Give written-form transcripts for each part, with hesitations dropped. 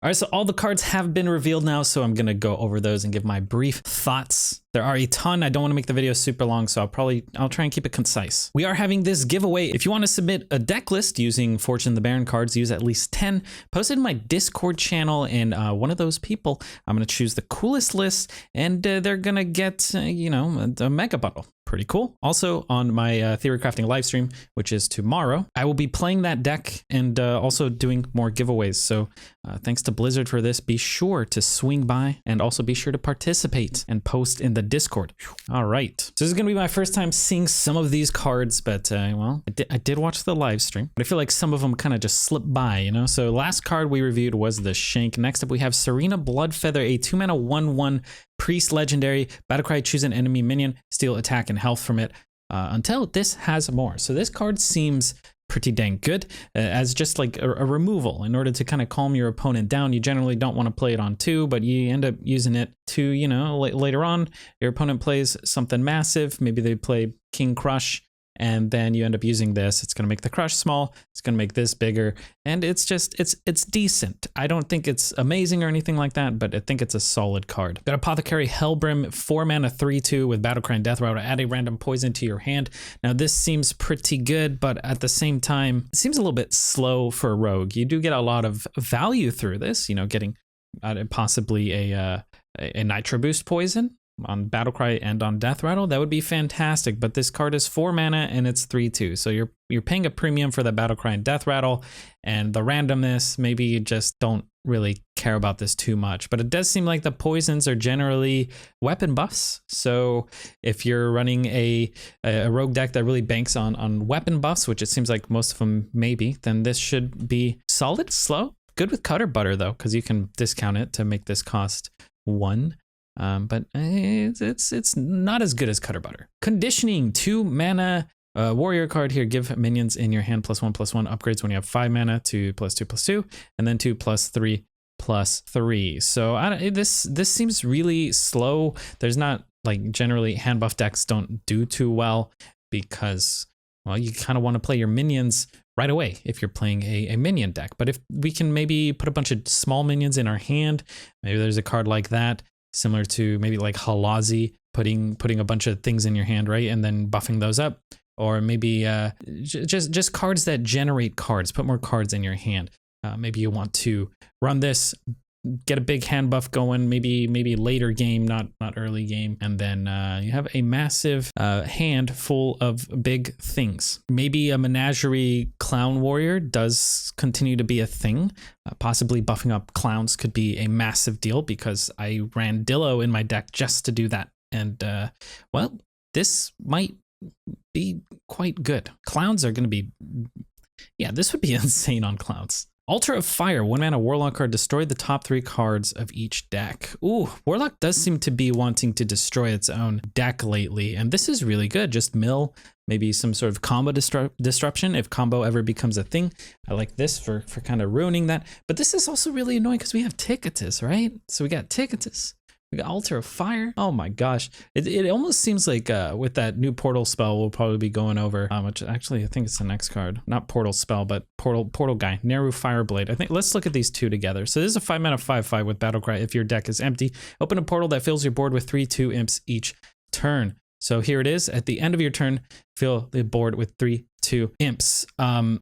All right, so all the cards have been revealed now, so I'm gonna go over those and give my brief thoughts. There are a ton. I don't want to make the video super long, so I'll try and keep it concise. We are having this giveaway. If you want to submit a deck list using Fortune the Baron cards, use at least 10. Post it in my Discord channel, and one of those people, I'm gonna choose the coolest list, and they're gonna get, you know, a mega bundle. Pretty cool. Also on my theory crafting live stream, which is tomorrow, I will be playing that deck and also doing more giveaways. So thanks to Blizzard for this. Be sure to swing by and also be sure to participate and post in the Discord. All right. So this is going to be my first time seeing some of these cards, but well, I did watch the live stream, but I feel like some of them kind of just slipped by, you know? So last card we reviewed was the Shank. Next up, we have Serena Bloodfeather, a 2-mana 1/1 Priest legendary. Battlecry, choose an enemy minion, steal attack and health from it until this has more. So this card seems pretty dang good as just like a removal in order to kind of calm your opponent down. You generally don't want to play it on 2, but you end up using it to, you know, later on your opponent plays something massive. Maybe they play King Crush, and then you end up using this. It's going to make the crush small. It's going to make this bigger. And it's just, it's decent. I don't think it's amazing or anything like that, but I think it's a solid card. Got Apothecary Hellbrim, 4-mana 3/2 with Battlecry and Deathrattle. Add a random poison to your hand. Now this seems pretty good, but at the same time, it seems a little bit slow for a rogue. You do get a lot of value through this, you know, getting possibly a Nitro Boost poison on Battlecry and on Deathrattle. That would be fantastic, but this card is 4 mana and it's 3/2, so you're paying a premium for the Battlecry and Deathrattle, and the randomness, maybe you just don't really care about this too much. But it does seem like the poisons are generally weapon buffs, so if you're running a rogue deck that really banks on weapon buffs, which it seems like most of them maybe, then this should be solid. Slow, good with Cutter Butter though, because you can discount it to make this cost 1. But it's not as good as Cutter Butter. Conditioning, 2-mana warrior card here. Give minions in your hand +1/+1 upgrades when you have 5 mana to +2/+2, and then 2 +3/+3. So this seems really slow. There's not, like, generally hand buff decks don't do too well because, well, you kind of want to play your minions right away if you're playing a minion deck. But if we can maybe put a bunch of small minions in our hand, maybe there's a card like that, similar to maybe like Halazi, putting a bunch of things in your hand, right, and then buffing those up, or maybe just cards that generate cards, put more cards in your hand. Maybe you want to run this, get a big hand buff going, maybe later game, not early game, and then you have a massive hand full of big things. Maybe a Menagerie Clown Warrior does continue to be a thing. Possibly buffing up clowns could be a massive deal, because I ran Dillo in my deck just to do that, and well, this might be quite good. Clowns are going to be, yeah, this would be insane on clowns. Altar of Fire, 1-mana Warlock card, destroy the top 3 cards of each deck. Ooh, Warlock does seem to be wanting to destroy its own deck lately, and this is really good. Just mill, maybe some sort of combo disruption if combo ever becomes a thing. I like this for kind of ruining that, but this is also really annoying because we have Ticketus, right? So we got Ticketus. We got Altar of Fire. Oh my gosh. It almost seems like with that new portal spell we'll probably be going over, which actually I think it's the next card. Not portal spell, but portal guy. Naru Fireblade. I think let's look at these two together. So this is a 5-mana 5/5 with Battlecry. If your deck is empty, open a portal that fills your board with 3/2 imps each turn. So here it is. At the end of your turn, fill the board with 3/2 imps.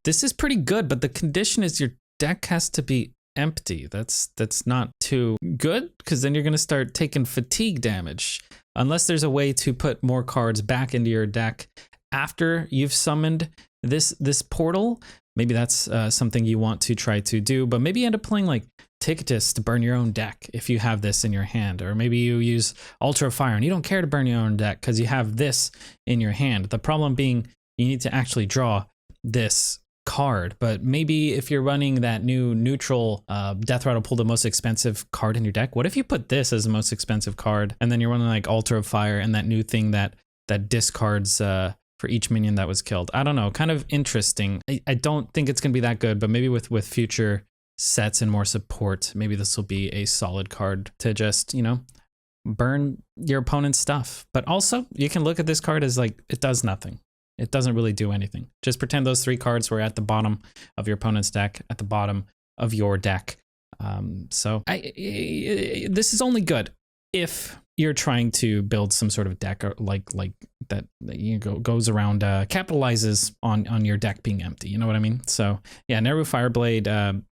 This is pretty good, but the condition is your deck has to be empty. That's not too good, because then you're going to start taking fatigue damage unless there's a way to put more cards back into your deck after you've summoned this portal. Maybe that's something you want to try to do, but maybe you end up playing like Ticketus to burn your own deck if you have this in your hand, or maybe you use Altar of Fire and you don't care to burn your own deck because you have this in your hand. The problem being you need to actually draw this card. But maybe if you're running that new neutral Deathrattle, pull the most expensive card in your deck. What if you put this as the most expensive card, and then you're running like Altar of Fire and that new thing that discards for each minion that was killed? I don't know, kind of interesting. I don't think it's gonna be that good, but maybe with future sets and more support, maybe this will be a solid card to just, you know, burn your opponent's stuff. But also you can look at this card as like, it does nothing. It doesn't really do anything. Just pretend those 3 cards were at the bottom of your opponent's deck, at the bottom of your deck. This is only good if you're trying to build some sort of deck or like that goes around, capitalizes on your deck being empty. You know what I mean? So yeah, Neru Fireblade,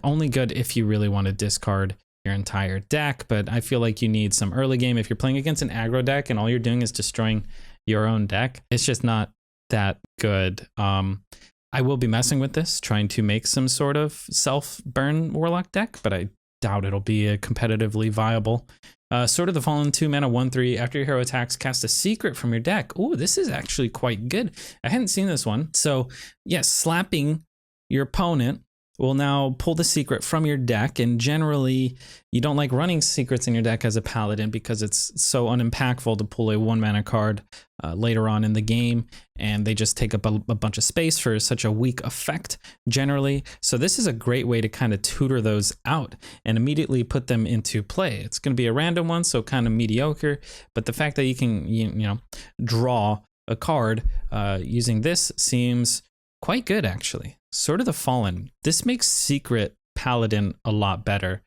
only good if you really want to discard your entire deck, but I feel like you need some early game. If you're playing against an aggro deck and all you're doing is destroying your own deck, it's just not that good. I will be messing with this, trying to make some sort of self-burn Warlock deck, but I doubt it'll be a competitively viable. Sword of the Fallen, 2 mana, 1/3. After your hero attacks, cast a secret from your deck. Ooh, this is actually quite good. I hadn't seen this one. So yes, slapping your opponent will now pull the secret from your deck, and generally you don't like running secrets in your deck as a paladin because it's so unimpactful to pull a 1 mana card later on in the game, and they just take up a bunch of space for such a weak effect generally. So this is a great way to kind of tutor those out and immediately put them into play. It's going to be a random one, so kind of mediocre, but the fact that you can you know draw a card using this seems quite good actually. Sword of the Fallen. This makes Secret Paladin a lot better.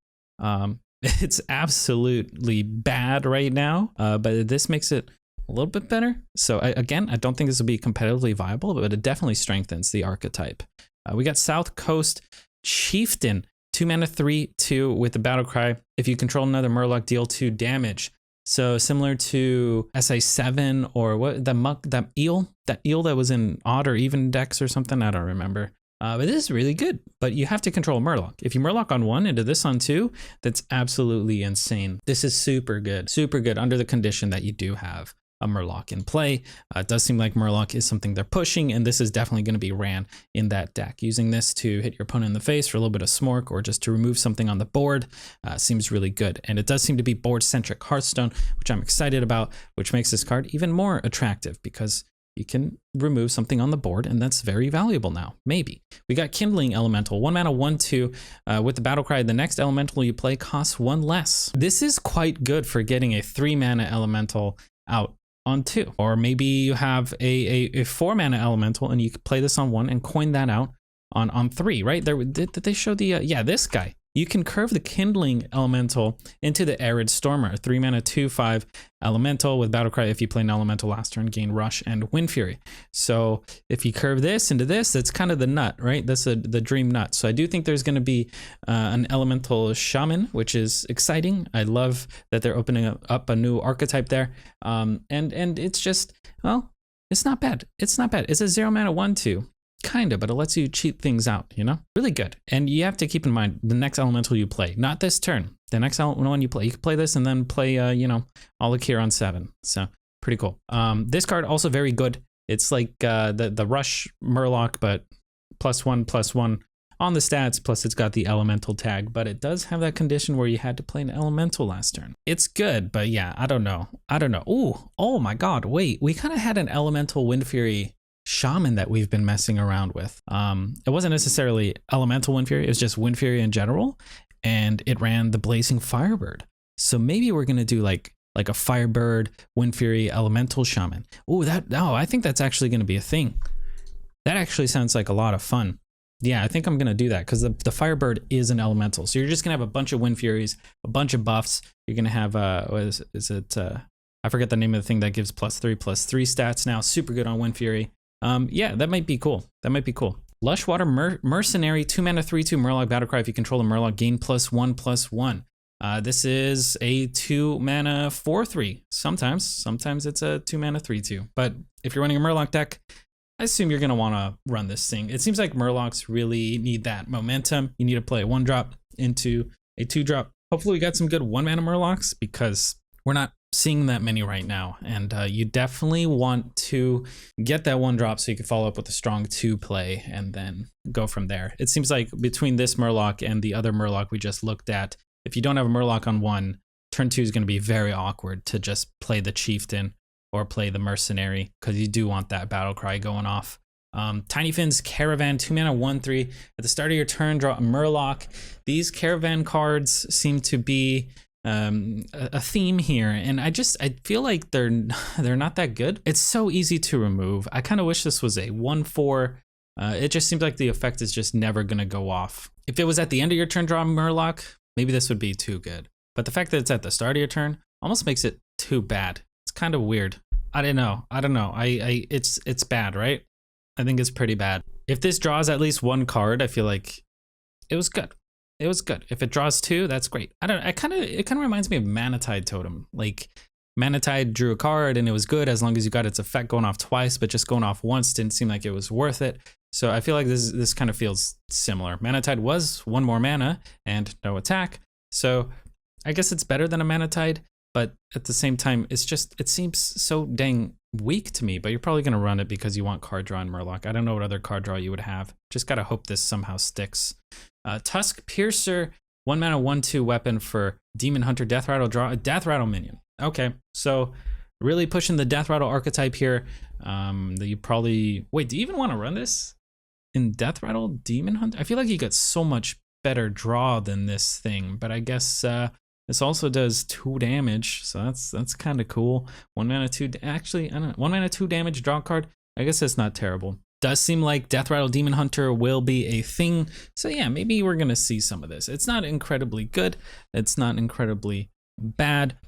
It's absolutely bad right now, but this makes it a little bit better. So again, I don't think this will be competitively viable, but it definitely strengthens the archetype. We got South Coast Chieftain, 2 mana, 3/2 with the battle cry. If you control another Murloc, deal 2 damage. So similar to SA7 or what, that eel that was in odd or even decks or something, I don't remember. But this is really good, but you have to control Murloc. If you Murloc on 1 into this on 2, that's absolutely insane. This is super good under the condition that you do have a Murloc in play. It does seem like Murloc is something they're pushing, and this is definitely going to be ran in that deck. Using this to hit your opponent in the face for a little bit of smork or just to remove something on the board seems really good. And it does seem to be board-centric Hearthstone, which I'm excited about, which makes this card even more attractive because you can remove something on the board, and that's very valuable now, maybe. We got Kindling Elemental, 1 mana, 1/2. With the battle cry, the next elemental you play costs 1 less. This is quite good for getting a 3 mana elemental out on 2. Or maybe you have a 4 mana elemental and you could play this on 1 and coin that out on 3, right? Did they show the, yeah, this guy. You can curve the Kindling Elemental into the Arid Stormer, 3 mana, 2/5 elemental with battle cry. If you play an elemental last turn, gain Rush and Wind Fury. So if you curve this into this, that's kind of the nut, right? That's the dream nut. So I do think there's going to be an elemental shaman, which is exciting. I love that they're opening up a new archetype there. And it's just, well, it's not bad. It's not bad. It's a 0 mana 1/2. Kinda, but it lets you cheat things out, you know? Really good. And you have to keep in mind the next elemental you play, not this turn. The next one you play, you can play this and then play, you know, Alakir on 7. So pretty cool. This card also very good. It's like the Rush Murloc, but +1/+1 on the stats. Plus it's got the elemental tag, but it does have that condition where you had to play an elemental last turn. It's good, but yeah, I don't know. Ooh, oh my God, wait, we kind of had an elemental Wind Fury Shaman that we've been messing around with. It wasn't necessarily elemental Wind Fury, it was just Wind Fury in general, and it ran the Blazing Firebird. So maybe we're gonna do like a Firebird Wind Fury elemental shaman. Ooh, I think that's actually gonna be a thing. That actually sounds like a lot of fun. Yeah, I think I'm gonna do that because the Firebird is an elemental. So you're just gonna have a bunch of Wind Furies, a bunch of buffs. You're gonna have what is it? I forget the name of the thing that gives +3/+3 stats now. Super good on Wind Fury. Yeah, that might be cool. Lushwater Mercenary, 2 mana, 3/2 Murloc battlecry. If you control a Murloc, gain +1/+1. This is a 2 mana 4/3. Sometimes it's a 2 mana 3/2. But if you're running a Murloc deck, I assume you're gonna want to run this thing. It seems like Murlocs really need that momentum. You need to play a 1-drop into a 2-drop. Hopefully we got some good 1 mana Murlocs because we're not seeing that many right now, and you definitely want to get that 1-drop so you can follow up with a strong 2 play and then go from there. It seems like between this Murloc and the other Murloc we just looked at, if you don't have a Murloc on 1, turn 2 is going to be very awkward to just play the Chieftain or play the Mercenary because you do want that battle cry going off. Tiny Finn's Caravan, 2 mana 1/3. At the start of your turn, draw a Murloc. These Caravan cards seem to be a theme here, and I feel like they're not that good. It's so easy to remove. I kind of wish this was a 1/4 It just seems like the effect is just never gonna go off. If it was at the end of your turn, draw Murloc, maybe this would be too good. But the fact that it's at the start of your turn almost makes it too bad. It's kind of weird. I don't know. It's bad, right? I think it's pretty bad. If this draws at least one card, I feel like it was good. It was good. If it draws two, that's great. It kind of reminds me of Manatide Totem. Like Manatide drew a card and it was good as long as you got its effect going off twice, but just going off once didn't seem like it was worth it. So I feel like this kind of feels similar. Manatide was one more mana and no attack. So I guess it's better than a Manatide, but at the same time, it seems so dang weak to me, but you're probably gonna run it because you want card draw in Murloc. I don't know what other card draw you would have. Just gotta hope this somehow sticks. Tusk Piercer, 1 mana, 1/2 weapon for Demon Hunter, Deathrattle, draw a Deathrattle minion. Okay, so really pushing the Deathrattle archetype here. That you probably, wait, do you even wanna run this in Deathrattle Demon Hunter? I feel like you get so much better draw than this thing, but I guess this also does 2 damage, so that's kind of cool. 1 mana, 2, actually, I don't know, 1 mana, 2 damage, draw card. I guess that's not terrible. Does seem like Deathrattle Demon Hunter will be a thing. So yeah, maybe we're gonna see some of this. It's not incredibly good. It's not incredibly bad.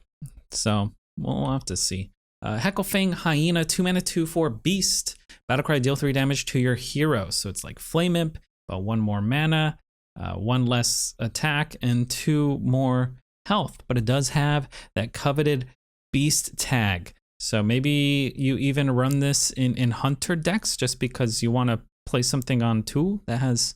So we'll have to see. Hecklefang Hyena, 2 mana, 2/4 beast. Battlecry, deal 3 damage to your hero. So it's like Flame Imp, but 1 more mana, 1 less attack, and 2 more health. But it does have that coveted beast tag. So maybe you even run this in hunter decks just because you want to play something on 2 that has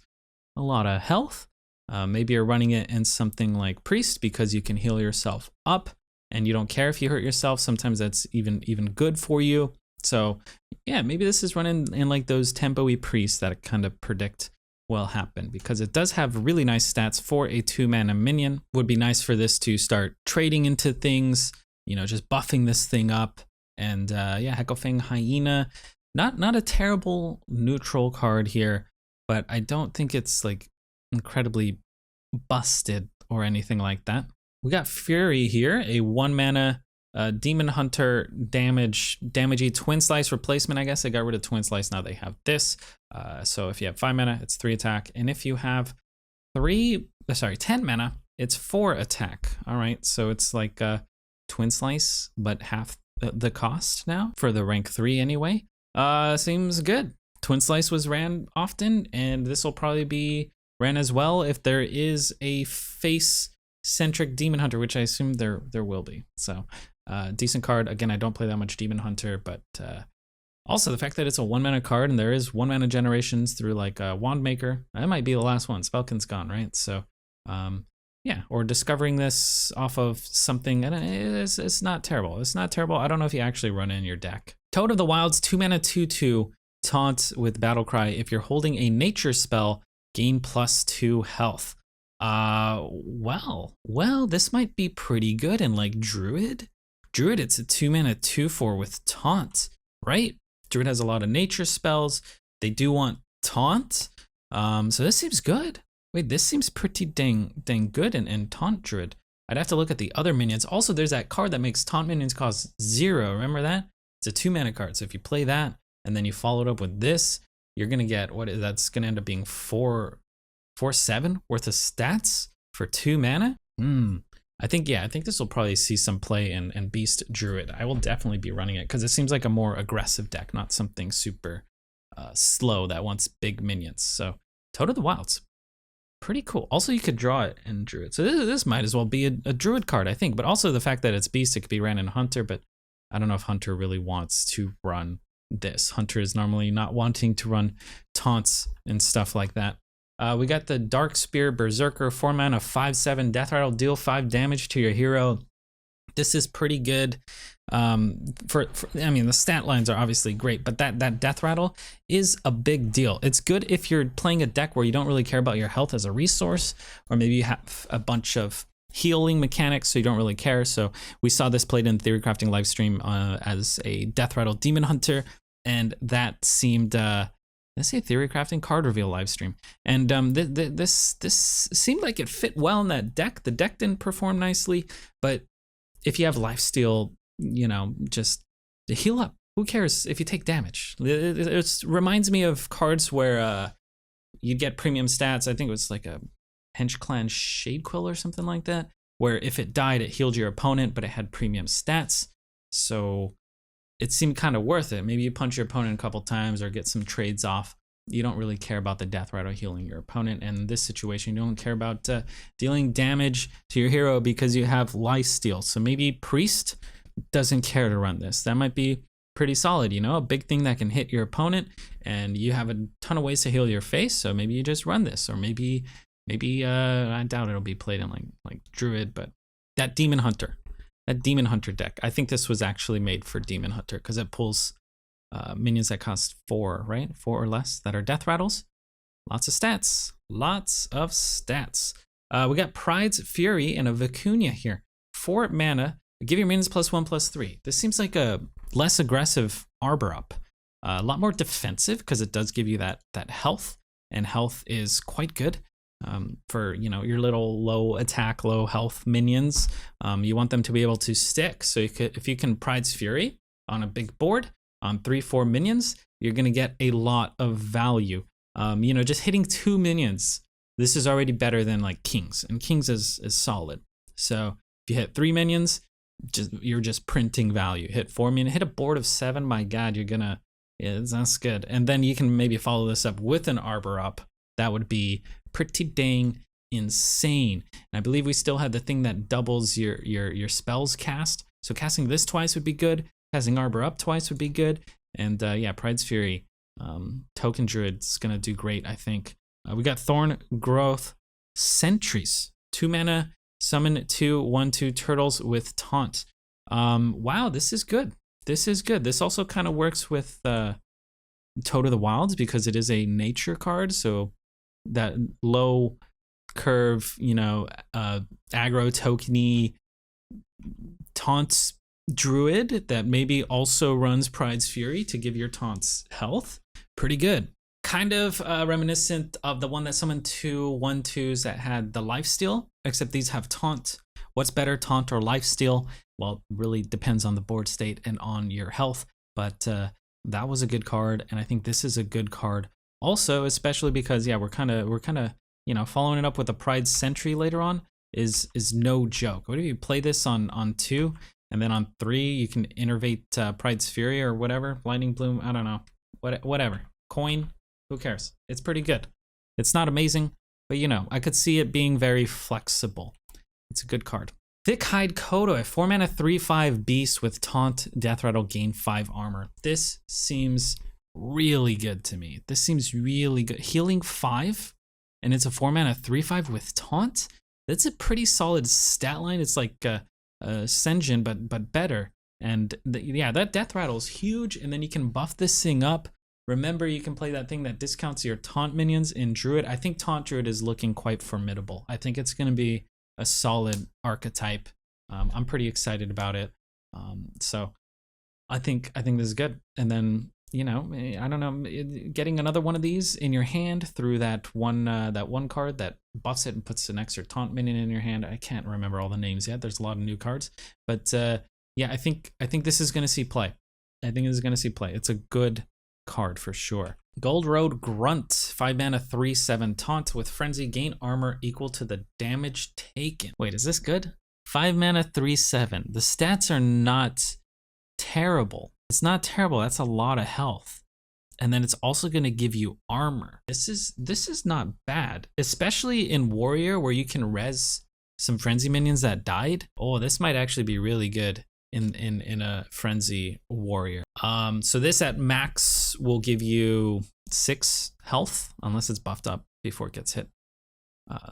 a lot of health. Maybe you're running it in something like priest because you can heal yourself up and you don't care if you hurt yourself. Sometimes that's even good for you. So yeah, maybe this is running in like those tempo-y priests that kind of predict will happen, because it does have really nice stats for a 2 mana minion. Would be nice for this to start trading into things, you know, just buffing this thing up. And yeah, Hecklefang Hyena, not a terrible neutral card here, but I don't think it's like incredibly busted or anything like that. We got Fury here, a 1 mana Demon Hunter damagey Twin Slice replacement. I guess they got rid of Twin Slice, now they have this. So if you have 5 mana, it's 3 attack, and if you have 10 mana, it's 4 attack. All right, so it's like Twin Slice, but half the cost now for the rank 3 anyway. Seems good. Twin Slice was ran often, and this will probably be ran as well if there is a face-centric Demon Hunter, which I assume there will be. So decent card. Again, I don't play that much Demon Hunter, but also the fact that it's a 1 mana card and there is 1 mana generations through like Wand Maker, that might be the last one. Spellkin's gone, right? So yeah, or discovering this off of something, and it's not terrible. It's not terrible. I don't know if you actually run it in your deck. Toad of the Wilds, 2 mana, 2/2 taunt with Battlecry. If you're holding a nature spell, gain +2 health. Well, this might be pretty good in like Druid. Druid, it's a 2 mana, 2/4 with taunt, right? Druid has a lot of nature spells. They do want taunt. So this seems good. Wait, this seems pretty dang good in taunt Druid. I'd have to look at the other minions. Also, there's that card that makes taunt minions cost 0. Remember that? It's a 2 mana card. So if you play that and then you follow it up with this, you're gonna get that's gonna end up being 4/7 worth of stats for 2 mana. I think this will probably see some play in Beast Druid. I will definitely be running it because it seems like a more aggressive deck, not something super slow that wants big minions. So Toad of the Wilds, pretty cool. Also, you could draw it in Druid. So this might as well be a Druid card, I think. But also the fact that it's Beast, it could be ran in Hunter, but I don't know if Hunter really wants to run this. Hunter is normally not wanting to run taunts and stuff like that. We got the Dark Spear Berserker, 4 mana, 5/7 Deathrattle, deal 5 damage to your hero. This is pretty good. I mean, the stat lines are obviously great, but that Deathrattle is a big deal. It's good if you're playing a deck where you don't really care about your health as a resource, or maybe you have a bunch of healing mechanics, so you don't really care. So we saw this played in theorycrafting livestream as a Deathrattle Demon Hunter, and that seemed let's say theorycrafting card reveal livestream, and this seemed like it fit well in that deck. The deck didn't perform nicely, but if you have lifesteal, you know, just heal up. who cares if you take damage? It reminds me of cards where you get premium stats. I think it was like a Hench Clan Shadequill or something like that, where if it died, it healed your opponent, but it had premium stats. So it seemed kind of worth it. Maybe you punch your opponent a couple times or get some trades off. You don't really care about the death rattle healing your opponent. And in this situation, you don't care about dealing damage to your hero because you have lifesteal. So maybe Priest doesn't care to run this. That might be pretty solid, you know, a big thing that can hit your opponent, and you have a ton of ways to heal your face. So maybe you just run this, or maybe I doubt it'll be played in like Druid, but that Demon Hunter deck. I think this was actually made for Demon Hunter because it pulls minions that cost 4, right? 4 or less that are death rattles. Lots of stats. We got Pride's Fury and a Vicuña here. 4 mana. Give your minions +1/+3. This seems like a less aggressive Arbor up. A lot more defensive because it does give you that health, and health is quite good for, you know, your little low attack, low health minions. You want them to be able to stick. So if you can Pride's Fury on a big board on 3-4 minions, you're gonna get a lot of value. You know, just hitting 2 minions, this is already better than like Kings, and Kings is solid. So if you hit 3 minions, you're just printing value. Hit 4 minions, hit a board of 7. My God, that's good. And then you can maybe follow this up with an Arbor up. That would be pretty dang insane. And I believe we still had the thing that doubles your spells cast. So casting this twice would be good. Casting Arbor up twice would be good. And yeah, Pride's Fury, Token Druid's gonna do great, I think. We got Thorn Growth Sentries, 2 mana, summon 2 1/2 turtles with taunt. Wow, this is good. This also kind of works with Toad of the Wilds because it is a nature card, so that low curve, you know, aggro tokeny taunts Druid that maybe also runs Pride's Fury to give your taunts health. Pretty good. Kind of reminiscent of the one that summoned 2 1/2s that had the lifesteal, except these have taunt. What's better, taunt or lifesteal? Well, it really depends on the board state and on your health, but that was a good card, and I think this is a good card also, especially because yeah, we're kind of you know, following it up with a Pride Sentry later on is no joke. What if you play this on 2, and then on 3 you can innervate Pride's Fury or whatever, Lightning Bloom, I don't know, whatever, coin, who cares? It's pretty good. It's not amazing, but you know, I could see it being very flexible. It's a good card. Thick Hide Kodo, a 4 mana 3/5 beast with taunt, death rattle, gain 5 armor. This seems really good to me. This seems really good. Healing 5, and it's a 4 mana 3/5 with taunt. That's a pretty solid stat line. It's like Senjin, but better. And yeah, that death rattle is huge. And then you can buff this thing up. Remember, you can play that thing that discounts your taunt minions in Druid. I think taunt Druid is looking quite formidable. I think it's going to be a solid archetype. I'm pretty excited about it. So I think this is good. And then, you know, I don't know, getting another one of these in your hand through that one card that buffs it and puts an extra taunt minion in your hand. I can't remember all the names yet. There's a lot of new cards, but yeah, I think this is going to see play. It's a good card for sure. Gold Road Grunt, 5 mana 3/7 taunt with frenzy, gain armor equal to the damage taken. Wait, is this good? 5 mana 3/7. The stats are not terrible. It's not terrible. That's a lot of health. And then it's also going to give you armor. This is not bad, especially in Warrior where you can res some frenzy minions that died. Oh, this might actually be really good in a frenzy warrior. So this at max will give you 6 health unless it's buffed up before it gets hit.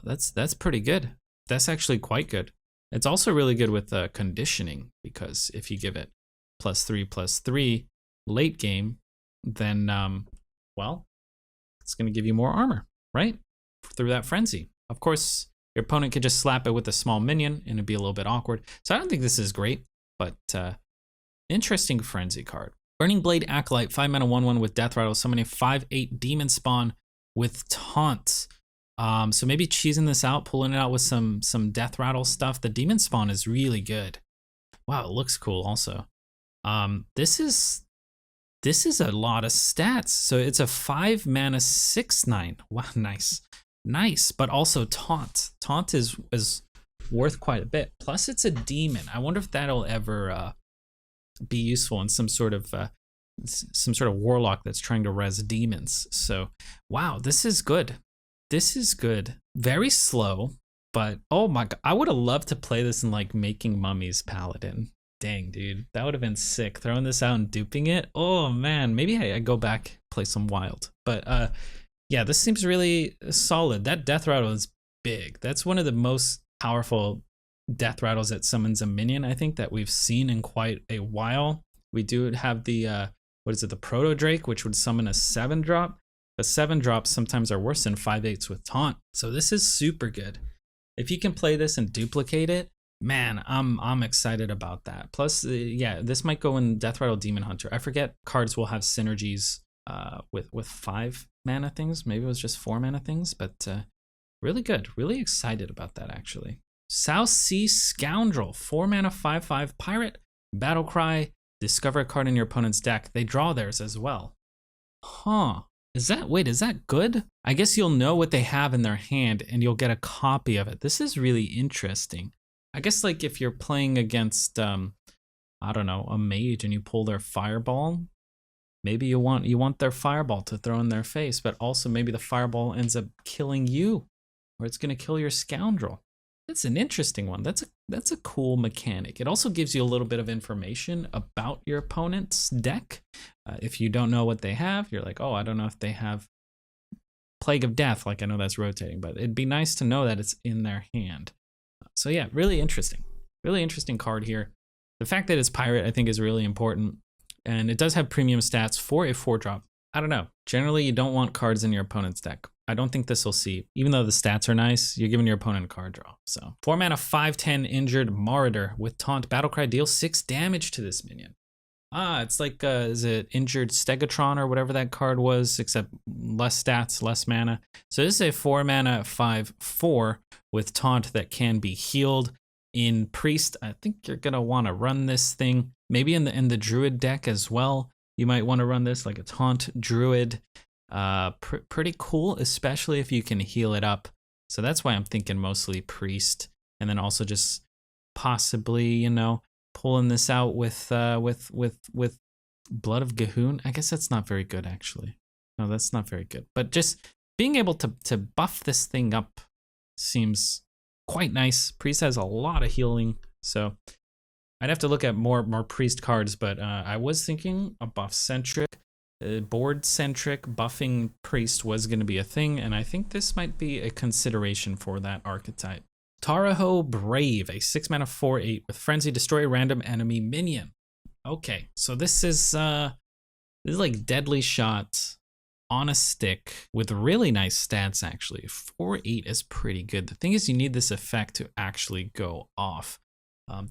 That's pretty good. That's actually quite good. It's also really good with conditioning, because if you give it +3/+3 late game, then well, it's going to give you more armor, right? Through that frenzy. Of course, your opponent could just slap it with a small minion and it'd be a little bit awkward. So I don't think this is great, but interesting frenzy card. Burning Blade Acolyte, 5 mana 1/1 with death rattle, summoning 5/8 demon spawn with taunt. So maybe cheesing this out, pulling it out with some death rattle stuff. The demon spawn is really good. Wow, it looks cool also. This is This is a lot of stats. So it's a 5 mana 6/9. Wow, nice. Nice, but also taunt. Taunt is worth quite a bit. Plus it's a demon. I wonder if that'll ever be useful in some sort of warlock that's trying to res demons. So wow, this is good. This is good. Very slow, but oh my god, I would have loved to play this in like Making Mummies Paladin. Dang, dude, that would have been sick. Throwing this out and duping it. Oh man, maybe I go back, play some wild. But yeah, this seems really solid. That death rattle is big. That's one of the most powerful death rattles that summons a minion, I think, that we've seen in quite a while. We do have the what is it, the Proto Drake, which would summon a 7-drop. The 7-drops sometimes are worse than 5/8s with taunt. So this is super good. If you can play this and duplicate it, man, I'm excited about that. Plus, yeah, this might go in Death Rattle Demon Hunter. I forget cards will have synergies with 5 mana things. Maybe it was just 4 mana things, but really good. Really excited about that, actually. South Sea Scoundrel, 4 mana 5/5 pirate, battle cry, discover a card in your opponent's deck. They draw theirs as well. Huh. Is that good? I guess you'll know what they have in their hand and you'll get a copy of it. This is really interesting. I guess like if you're playing against, I don't know, a mage and you pull their fireball, maybe you want their fireball to throw in their face, but also maybe the fireball ends up killing you, or it's gonna kill your scoundrel. That's an interesting one. That's a cool mechanic. It also gives you a little bit of information about your opponent's deck. If you don't know what they have, you're like, oh, I don't know if they have Plague of Death. Like I know that's rotating, but it'd be nice to know that it's in their hand. So yeah, really interesting. Really interesting card here. The fact that it's pirate, I think, is really important. And it does have premium stats for a 4-drop. I don't know. Generally, you don't want cards in your opponent's deck. I don't think this will see. Even though the stats are nice, you're giving your opponent a card draw. So 4 mana 5/10 injured Marauder with taunt. Battlecry, deals 6 damage to this minion. It's like, is it injured Stegatron or whatever that card was, except less stats, less mana. So this is a 4 mana 5/4 with taunt that can be healed. In Priest, I think you're gonna want to run this thing. Maybe in the Druid deck as well. You might want to run this like a taunt Druid. Pretty cool, especially if you can heal it up. So that's why I'm thinking mostly Priest, and then also just possibly, you know, pulling this out with Blood of Gahoon. I guess that's not very good, actually. No, that's not very good. But just being able to buff this thing up seems quite nice. Priest has a lot of healing, so I'd have to look at more Priest cards, but I was thinking a buff-centric, board-centric buffing Priest was going to be a thing, and I think this might be a consideration for that archetype. Taraho Brave, a 6 mana 4/8 with Frenzy, destroy a random enemy minion. Okay, so this is like Deadly Shot on a stick with really nice stats, actually. 4/8 is pretty good. The thing is, you need this effect to actually go off.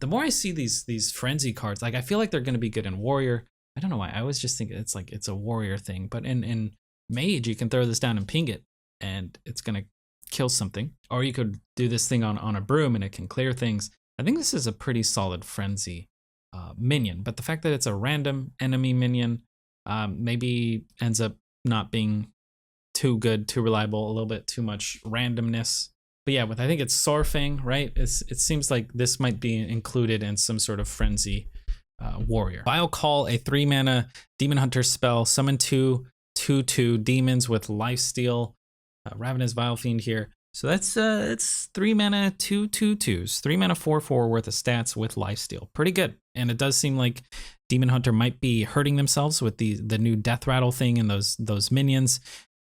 The more I see these Frenzy cards, like I feel like they're going to be good in Warrior. I don't know why. I always just think it's a Warrior thing. But in Mage, you can throw this down and ping it, and it's going to kill something. Or you could do this thing on a broom, and it can clear things. I think this is a pretty solid Frenzy minion. But the fact that it's a random enemy minion maybe ends up not being too good, too reliable, a little bit too much randomness. But yeah, I think it's Sorfang, right? It seems like this might be included in some sort of Frenzy warrior. Vile Call, a 3 mana Demon Hunter spell. Summon 2/2 demons with lifesteal. Ravenous Vile Fiend here. So that's it's 3 mana 2/2s. 3 mana 4/4 worth of stats with lifesteal. Pretty good. And it does seem like Demon Hunter might be hurting themselves with the new Death Rattle thing and those minions.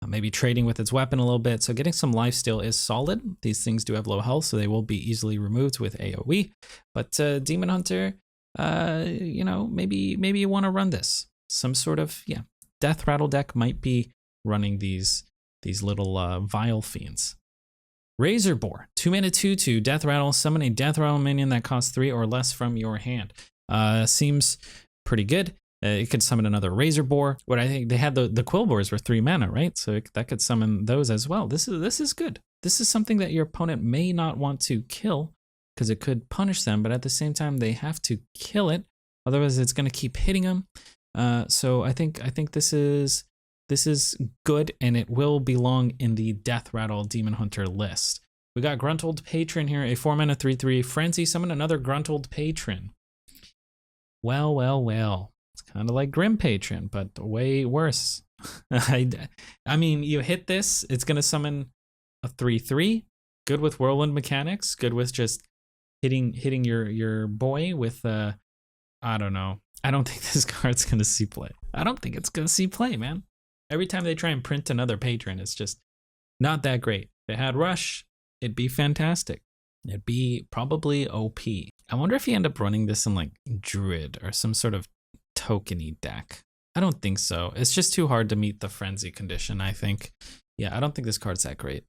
Maybe trading with its weapon a little bit. So getting some lifesteal is solid. These things do have low health, so they will be easily removed with AoE. But Demon Hunter, you know, maybe you want to run this. Some sort of, yeah, Death Rattle deck might be running these little Vile Fiends. Razor Boar, 2 mana 2/2, Death Rattle. Summon a Death Rattle minion that costs 3 or less from your hand. Seems pretty good. It could summon another Razor Boar. What I think they had the Quill Boars were 3 mana, right? So that could summon those as well. This is good. This is something that your opponent may not want to kill because it could punish them, but at the same time they have to kill it. Otherwise, it's going to keep hitting them. So I think this is good, and it will belong in the Deathrattle Demon Hunter list. We got Gruntled Patron here, a 4-mana 3/3 Frenzy. Summon another Gruntled Patron. Well, well, well. It's kind of like Grim Patron, but way worse. I mean, you hit this, it's gonna summon a 3/3. Good with whirlwind mechanics. Good with just hitting your boy with I don't know. I don't think this card's gonna see play. I don't think it's gonna see play, man. Every time they try and print another patron, it's just not that great. If it had Rush, it'd be fantastic. It'd be probably OP. I wonder if you end up running this in like Druid or some sort of tokeny deck. I don't think so. It's just too hard to meet the frenzy condition, I think. Yeah, I don't think this card's that great.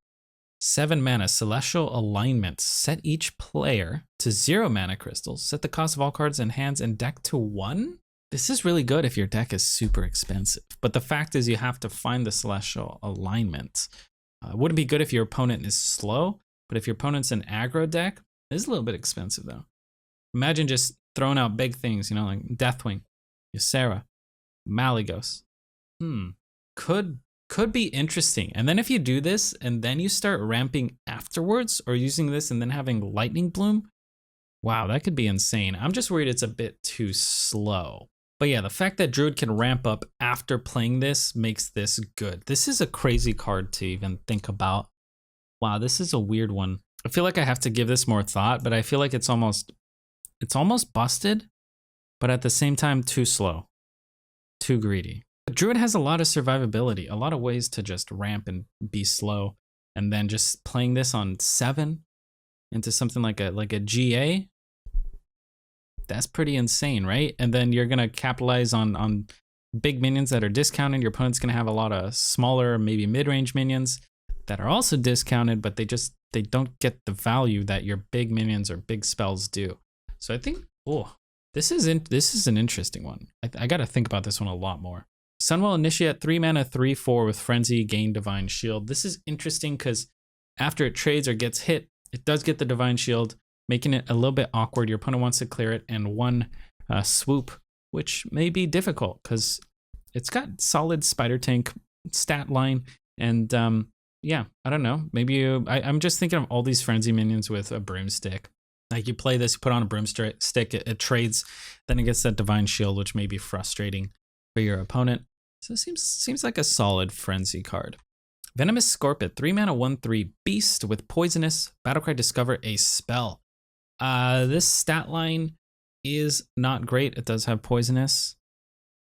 7 mana, Celestial Alignment. Set each player to 0 mana crystals. Set the cost of all cards in hands and deck to 1? This is really good if your deck is super expensive. But the fact is you have to find the Celestial Alignment. It wouldn't be good if your opponent is slow, but if your opponent's an aggro deck, it's a little bit expensive though. Imagine just throwing out big things, you know, like Deathwing, Ysera, Malygos. Could be interesting. And then if you do this and then you start ramping afterwards, or using this and then having Lightning Bloom, wow, that could be insane. I'm just worried it's a bit too slow. But yeah, the fact that Druid can ramp up after playing this makes this good. This is a crazy card to even think about. Wow, this is a weird one. I feel like I have to give this more thought, but I feel like it's almost busted, but at the same time too slow, too greedy. But Druid has a lot of survivability, a lot of ways to just ramp and be slow, and then just playing this on 7 into something like a GA. That's pretty insane, right? And then you're gonna capitalize on big minions that are discounted. Your opponent's gonna have a lot of smaller, maybe mid-range minions that are also discounted, but they don't get the value that your big minions or big spells do. So I think, this is an interesting one. I gotta think about this one a lot more. Sunwell Initiate, 3 mana, 3/4 with Frenzy, gain Divine Shield. This is interesting because after it trades or gets hit, it does get the Divine Shield, making it a little bit awkward. Your opponent wants to clear it in one swoop, which may be difficult because it's got solid Spider Tank stat line. And yeah, I don't know. Maybe I'm just thinking of all these Frenzy minions with a Broomstick. Like you play this, you put on a Broomstick, it trades, then it gets that Divine Shield, which may be frustrating for your opponent. So it seems like a solid Frenzy card. Venomous Scorpion, 3 mana, 1/3 beast with poisonous. Battlecry, discover a spell. This stat line is not great. It does have poisonous,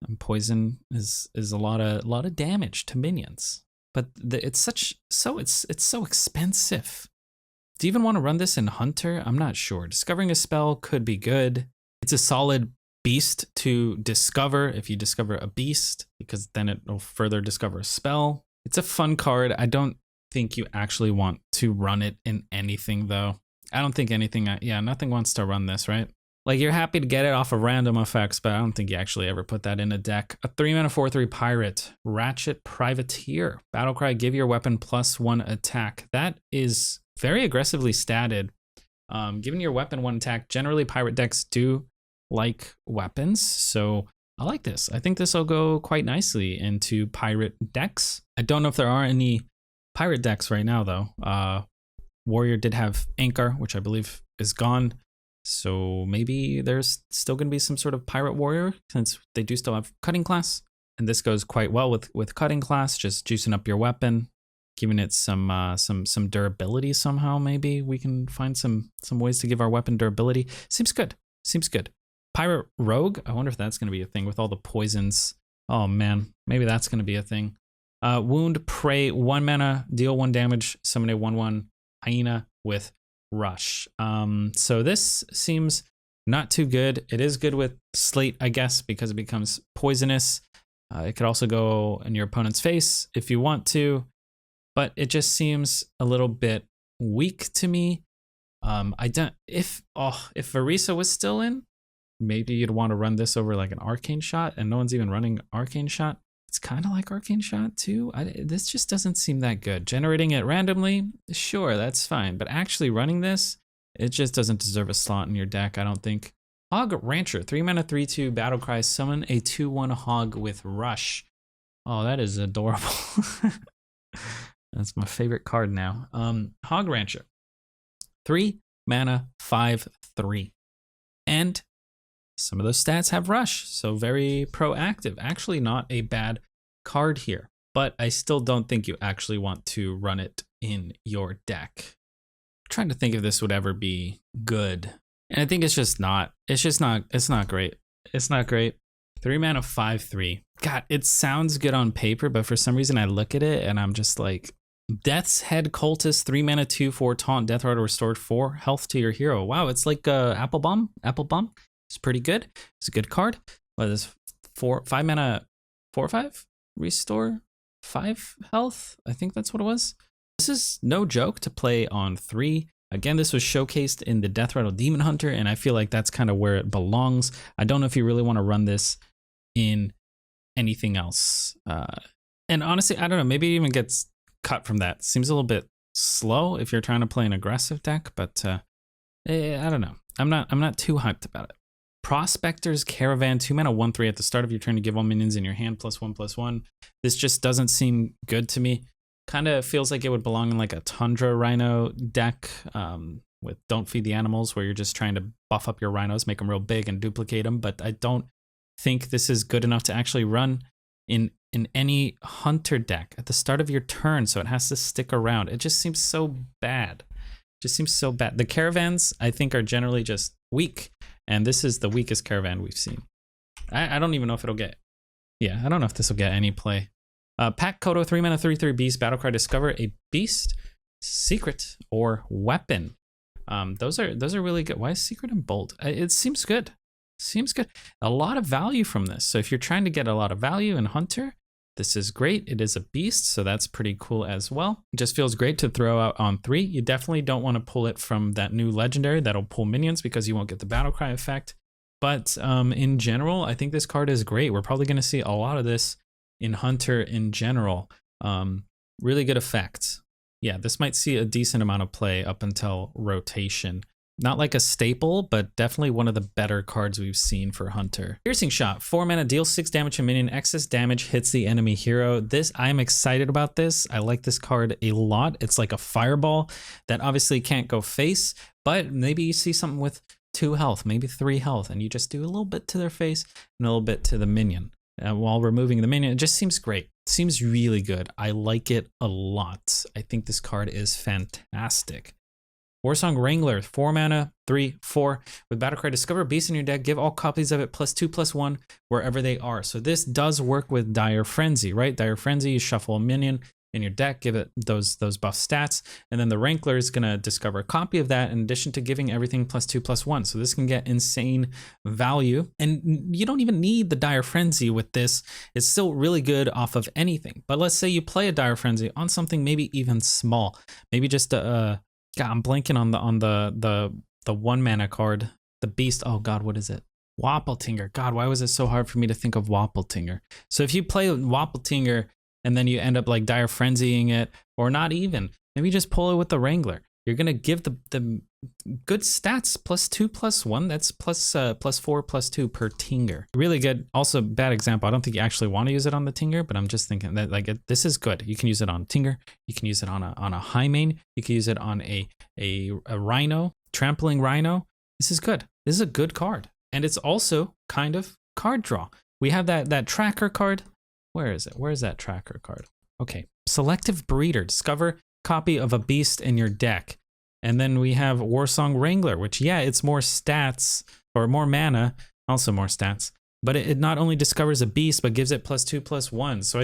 and poison is a lot of damage to minions. But it's so expensive. Do you even want to run this in Hunter? I'm not sure. Discovering a spell could be good. It's a solid beast to discover if you discover a beast, because then it will further discover a spell. It's a fun card. I don't think you actually want to run it in anything though. I don't think anything, nothing wants to run this, right? Like you're happy to get it off of random effects, but I don't think you actually ever put that in a deck. A 3 mana 4/3 pirate, Ratchet Privateer. Battlecry, give your weapon +1 attack. That is very aggressively statted. Giving your weapon 1 attack, generally pirate decks do like weapons, so I like this. I think this will go quite nicely into pirate decks. I don't know if there are any pirate decks right now though. Warrior did have Anchor, which I believe is gone. So maybe there's still going to be some sort of pirate warrior, since they do still have cutting class. And this goes quite well with cutting class, just juicing up your weapon, giving it some durability somehow. Maybe we can find some ways to give our weapon durability. Seems good. Pirate Rogue, I wonder if that's going to be a thing with all the poisons. Oh man, maybe that's going to be a thing. Wound Prey, 1 mana, deal 1 damage, summon a 1/1 hyena with Rush. So this seems not too good. It is good with Slate, I guess, because it becomes poisonous. It could also go in your opponent's face if you want to, but it just seems a little bit weak to me. If Varisa was still in, maybe you'd want to run this over like an Arcane Shot, and no one's even running Arcane Shot. It's kind of like Arcane Shot too. This just doesn't seem that good. Generating it randomly, sure, that's fine. But actually running this, it just doesn't deserve a slot in your deck, I don't think. Hog Rancher, 3 mana, 3/2, battle cry, summon a 2/1 hog with rush. Oh, that is adorable. That's my favorite card now. Hog Rancher, 3 mana, 5/3. And some of those stats have rush, so very proactive. Actually not a bad card here, but I still don't think you actually want to run it in your deck. I'm trying to think if this would ever be good. And I think it's not great. It's not great. 3 mana, 5/3. God, it sounds good on paper, but for some reason I look at it and I'm just like, Death's Head Cultist, 3 mana, 2/4 taunt, death rattle, restored 4 health to your hero. Wow, it's like Apple Bomb. It's pretty good. It's a good card. What is this? 5 mana, 4/5? Restore 5 health? I think that's what it was. This is no joke to play on 3. Again, this was showcased in the Death Rattle Demon Hunter, and I feel like that's kind of where it belongs. I don't know if you really want to run this in anything else. And honestly, I don't know, maybe it even gets cut from that. Seems a little bit slow if you're trying to play an aggressive deck, but I don't know. I'm not too hyped about it. Prospector's Caravan, 2 mana, 1/3 at the start of your turn to give all minions in your hand +1/+1. This just doesn't seem good to me. Kind of feels like it would belong in like a Tundra Rhino deck with Don't Feed the Animals, where you're just trying to buff up your rhinos, make them real big and duplicate them. But I don't think this is good enough to actually run in any hunter deck at the start of your turn, so it has to stick around. It just seems so bad. The caravans, I think, are generally just weak, and this is the weakest caravan we've seen. I don't even know if it'll get... Yeah, I don't know if this will get any play. Pack Kodo, 3 mana, 3/3 beast, battlecry, discover a beast, secret, or weapon. Those are really good. Why is secret and bold? It seems good. A lot of value from this. So if you're trying to get a lot of value in Hunter, this is great. It is a beast, so that's pretty cool as well. It just feels great to throw out on 3. You definitely don't want to pull it from that new legendary that'll pull minions because you won't get the battlecry effect. But in general, I think this card is great. We're probably going to see a lot of this in Hunter in general. Really good effect. Yeah, this might see a decent amount of play up until rotation. Not like a staple, but definitely one of the better cards we've seen for Hunter. Piercing Shot, 4 mana, deals 6 damage to minion. Excess damage hits the enemy hero. I'm excited about this. I like this card a lot. It's like a fireball that obviously can't go face, but maybe you see something with 2 health, maybe 3 health, and you just do a little bit to their face and a little bit to the minion. While removing the minion, it just seems great. Seems really good. I like it a lot. I think this card is fantastic. Warsong Wrangler, 4 mana, 3/4. With Battlecry, discover a beast in your deck. Give all copies of it +2/+1 wherever they are. So this does work with Dire Frenzy, right? Dire Frenzy, you shuffle a minion in your deck, give it those buff stats, and then the Wrangler is going to discover a copy of that in addition to giving everything +2/+1. So this can get insane value, and you don't even need the Dire Frenzy with this. It's still really good off of anything. But let's say you play a Dire Frenzy on something maybe even small, maybe just a God, I'm blanking on the 1 mana card, the beast. Oh God, what is it? Wapeltinger. God, why was it so hard for me to think of Wapeltinger? So if you play Wapeltinger and then you end up like Dire Frenzying it, or not even, maybe just pull it with the Wrangler. You're gonna give the good stats, +2/+1. That's +4/+2 per Tinger. Really good. Also, bad example. I don't think you actually want to use it on the Tinger, but I'm just thinking that this is good. You can use it on Tinger. You can use it on a high main. You can use it on a Rhino, trampling Rhino. This is good. This is a good card, and it's also kind of card draw. We have that tracker card. Where is it? Where is that tracker card? Okay, Selective Breeder. Discover copy of a beast in your deck. And then we have Warsong Wrangler, which, yeah, it's more stats, or more mana, also more stats, but it not only discovers a beast, but gives it +2/+1. So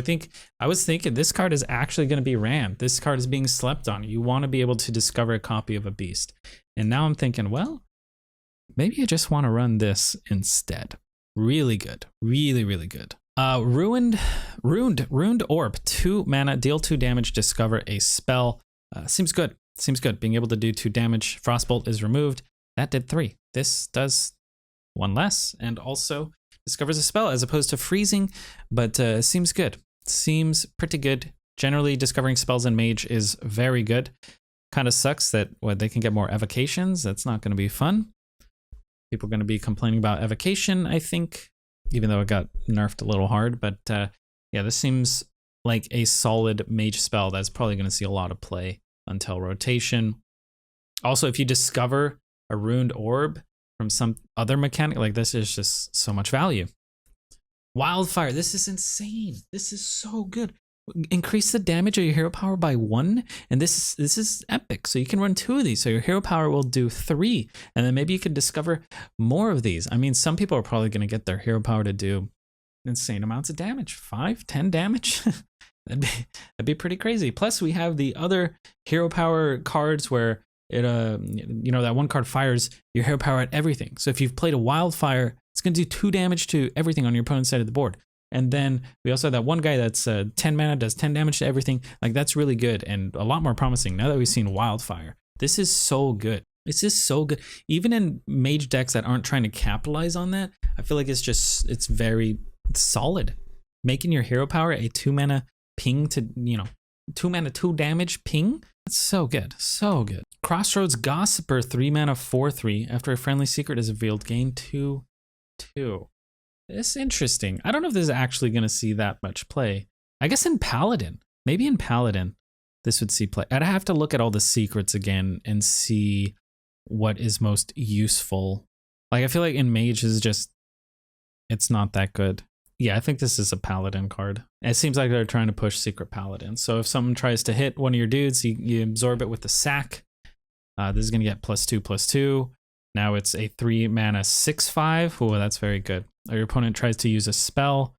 I was thinking this card is actually going to be rammed. This card is being slept on. You want to be able to discover a copy of a beast. And now I'm thinking, well, maybe you just want to run this instead. Really good. Really, really good. Ruined Orb, 2 mana, deal 2 damage, discover a spell. Seems good. Seems good. Being able to do 2 damage. Frostbolt is removed. That did 3. This does 1 less, and also discovers a spell as opposed to freezing, but seems good. Seems pretty good. Generally, discovering spells in Mage is very good. Kind of sucks that they can get more evocations. That's not going to be fun. People are going to be complaining about evocation, I think, even though it got nerfed a little hard. But yeah, this seems like a solid mage spell that's probably going to see a lot of play until rotation. Also, if you discover a ruined orb from some other mechanic, like this is just so much value. Wildfire, this is insane. This is so good. Increase the damage of your hero power by 1, and this is epic. So you can run 2 of these, so your hero power will do 3, and then maybe you can discover more of these. I mean, some people are probably going to get their hero power to do insane amounts of damage, 5, 10 damage. that'd be pretty crazy. Plus, we have the other hero power cards where it you know, that one card fires your hero power at everything. So if you've played a wildfire, it's going to do 2 damage to everything on your opponent's side of the board. And then we also have that one guy that's 10 mana, does 10 damage to everything. Like, that's really good and a lot more promising now that we've seen Wildfire. This is so good. This is so good. Even in mage decks that aren't trying to capitalize on that, I feel like it's very solid. Making your hero power a 2 mana ping to, you know, 2 mana, 2 damage ping. That's so good. So good. Crossroads Gossiper, 3 mana, 4/3. After a friendly secret is revealed, gain 2/2. It's interesting. I don't know if this is actually going to see that much play. I guess in Paladin, maybe in Paladin, this would see play. I'd have to look at all the secrets again and see what is most useful. Like, I feel like in Mage is just, it's not that good. Yeah, I think this is a Paladin card. It seems like they're trying to push Secret Paladin. So if someone tries to hit one of your dudes, you absorb it with the sack. This is going to get +2/+2. Now it's a 3 mana 6/5. Oh, that's very good. Or your opponent tries to use a spell.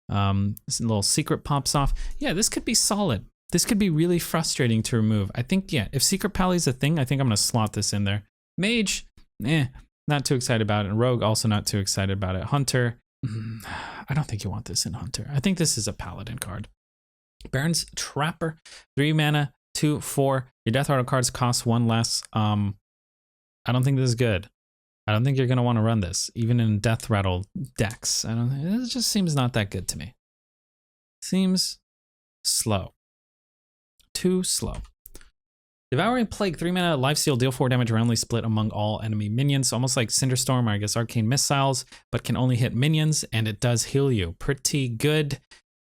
This little secret pops off. Yeah, this could be solid. This could be really frustrating to remove. I think, yeah, if Secret Pally's a thing, I think I'm going to slot this in there. Mage, not too excited about it. And Rogue, also not too excited about it. Hunter, I don't think you want this in Hunter. I think this is a Paladin card. Barrens Trapper, 3 mana, 2/4. Your Death Rattle cards cost 1 less. I don't think this is good. I don't think you're going to want to run this, even in Death Rattle decks. It just seems not that good to me. Seems slow. Too slow. Devouring Plague, 3 mana, lifesteal, deal 4 damage, randomly split among all enemy minions. Almost like Cinderstorm or I guess Arcane Missiles, but can only hit minions, and it does heal you. Pretty good.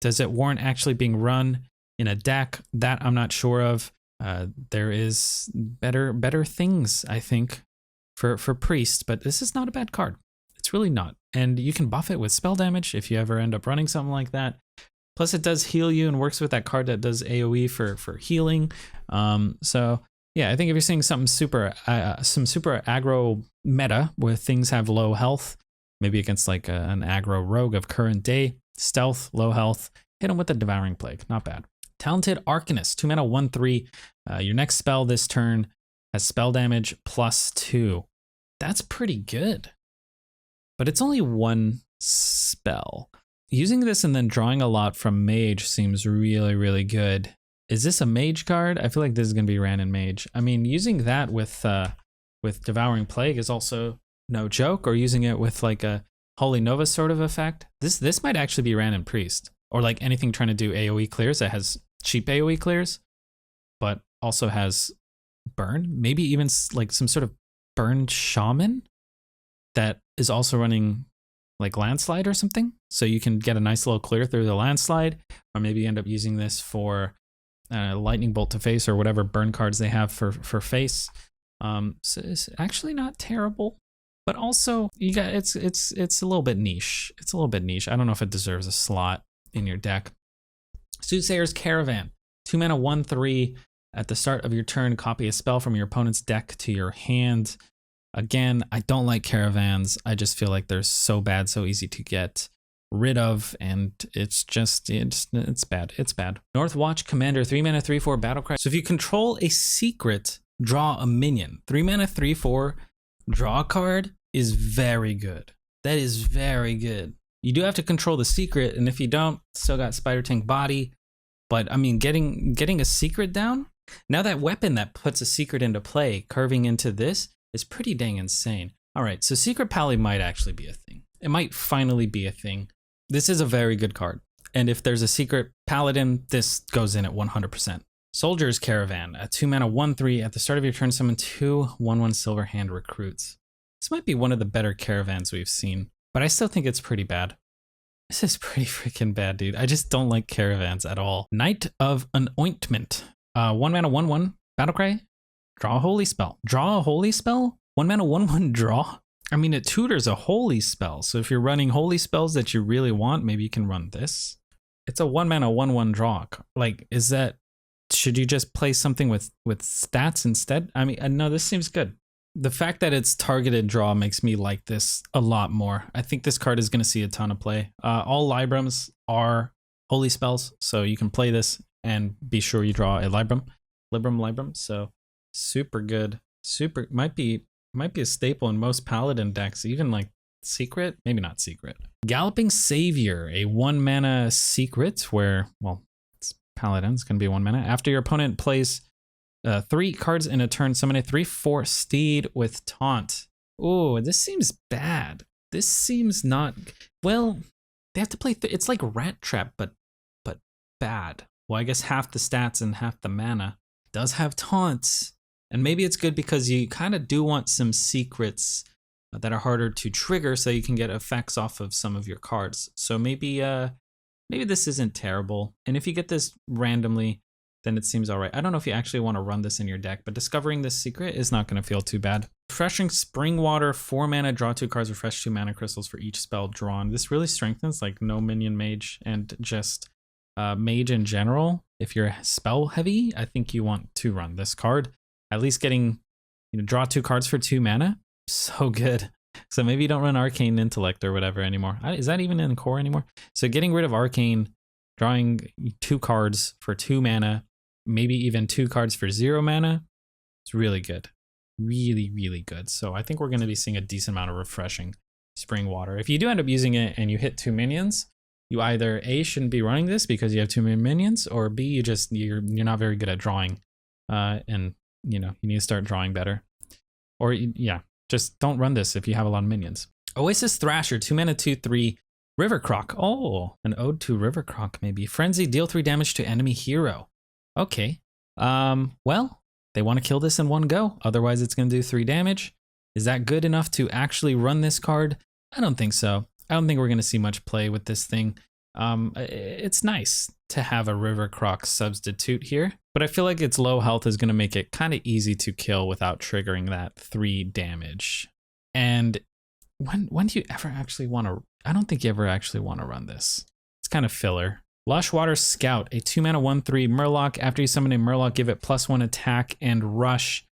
Does it warrant actually being run in a deck? That I'm not sure of. There is better things, I think, for Priest, but this is not a bad card. It's really not. And you can buff it with spell damage if you ever end up running something like that. Plus it does heal you and works with that card that does AoE for healing. So yeah, I think if you're seeing something some super aggro meta where things have low health, maybe against like an aggro rogue of current day, stealth, low health, hit them with the Devouring Plague. Not bad. Talented Arcanist, 2 mana, 1/3. Your next spell this turn has spell damage +2. That's pretty good. But it's only 1 spell. Using this and then drawing a lot from Mage seems really, really good. Is this a Mage card? I feel like this is going to be ran in Mage. I mean, using that with Devouring Plague is also no joke, or using it with like a Holy Nova sort of effect. This might actually be ran in Priest, or like anything trying to do AoE clears that has cheap AoE clears, but also has burn. Maybe even like some sort of burn shaman that is also running like landslide or something. So you can get a nice little clear through the landslide, or maybe you end up using this for lightning bolt to face or whatever burn cards they have for face. So it's actually not terrible, but also you got it's a little bit niche. It's a little bit niche. I don't know if it deserves a slot in your deck. Soothsayer's Caravan, 2 mana, 1/3. At the start of your turn, copy a spell from your opponent's deck to your hand. Again, I don't like caravans. I just feel like they're so bad, so easy to get rid of, and it's bad. It's bad. Northwatch Commander, 3 mana, 3/4 battlecry. So if you control a secret, draw a minion. 3 mana, 3/4 draw a card is very good. That is very good. You do have to control the secret, and if you don't, still got Spider Tank Body. But I mean, getting a secret down, now that weapon that puts a secret into play, curving into this, is pretty dang insane. All right, so Secret Pally might actually be a thing. It might finally be a thing. This is a very good card. And if there's a Secret Paladin, this goes in at 100%. Soldier's Caravan, a 2 mana, 1/3. At the start of your turn, summon 2 1/1 silver hand recruits. This might be one of the better caravans we've seen, but I still think it's pretty bad. This is pretty freaking bad, dude. I just don't like caravans at all. Knight of an Ointment. 1 mana 1/1 battlecry. Draw a holy spell. Draw a holy spell? 1 mana 1/1 draw? I mean, it tutors a holy spell. So if you're running holy spells that you really want, maybe you can run this. It's a 1 mana 1/1 draw. Like, is that, should you just play something with stats instead? I mean, no, this seems good. The fact that it's targeted draw makes me like this a lot more. I think this card is going to see a ton of play. All Librams are holy spells, so you can play this and be sure you draw a Libram. So super good. Super might be a staple in most Paladin decks, even like secret, maybe not secret. Galloping Savior, a 1 mana secret where, well, it's Paladin, it's going to be 1 mana. After your opponent plays 3 cards in a turn, summon a 3/4 steed with taunt. Oh, this seems bad. This seems not, well, they have to play, it's like Rat Trap, but bad. Well, I guess half the stats and half the mana. It does have taunts. And maybe it's good because you kind of do want some secrets that are harder to trigger so you can get effects off of some of your cards. So maybe this isn't terrible. And if you get this randomly, then it seems all right. I don't know if you actually want to run this in your deck, but discovering this secret is not going to feel too bad. Refreshing Spring Water, 4 mana, draw 2 cards, refresh 2 mana crystals for each spell drawn. This really strengthens like no minion mage and just mage in general. If you're spell heavy, I think you want to run this card. At least getting, draw 2 cards for 2 mana. So good. So maybe you don't run Arcane Intellect or whatever anymore. Is that even in core anymore? So getting rid of Arcane, drawing 2 cards for 2 mana, maybe even 2 cards for 0 mana. It's really good. Really, really good. So I think we're going to be seeing a decent amount of refreshing Spring Water. If you do end up using it and you hit 2 minions, you either A, shouldn't be running this because you have too many minions, or B, you're not very good at drawing. And you need to start drawing better. Or yeah, just don't run this if you have a lot of minions. Oasis Thrasher, 2 mana 2/3. River Croc. Oh, an ode to River Croc maybe. Frenzy, deal 3 damage to enemy hero. Okay. Well, they want to kill this in one go. Otherwise, it's going to do 3 damage. Is that good enough to actually run this card? I don't think so. I don't think we're going to see much play with this thing. It's nice to have a River Croc substitute here, but I feel like its low health is going to make it kind of easy to kill without triggering that 3 damage. And when do you ever actually want to? I don't think you ever actually want to run this. It's kind of filler. Lush Water Scout, a 2 mana 1/3 Murloc. After you summon a Murloc, give it +1 attack and rush.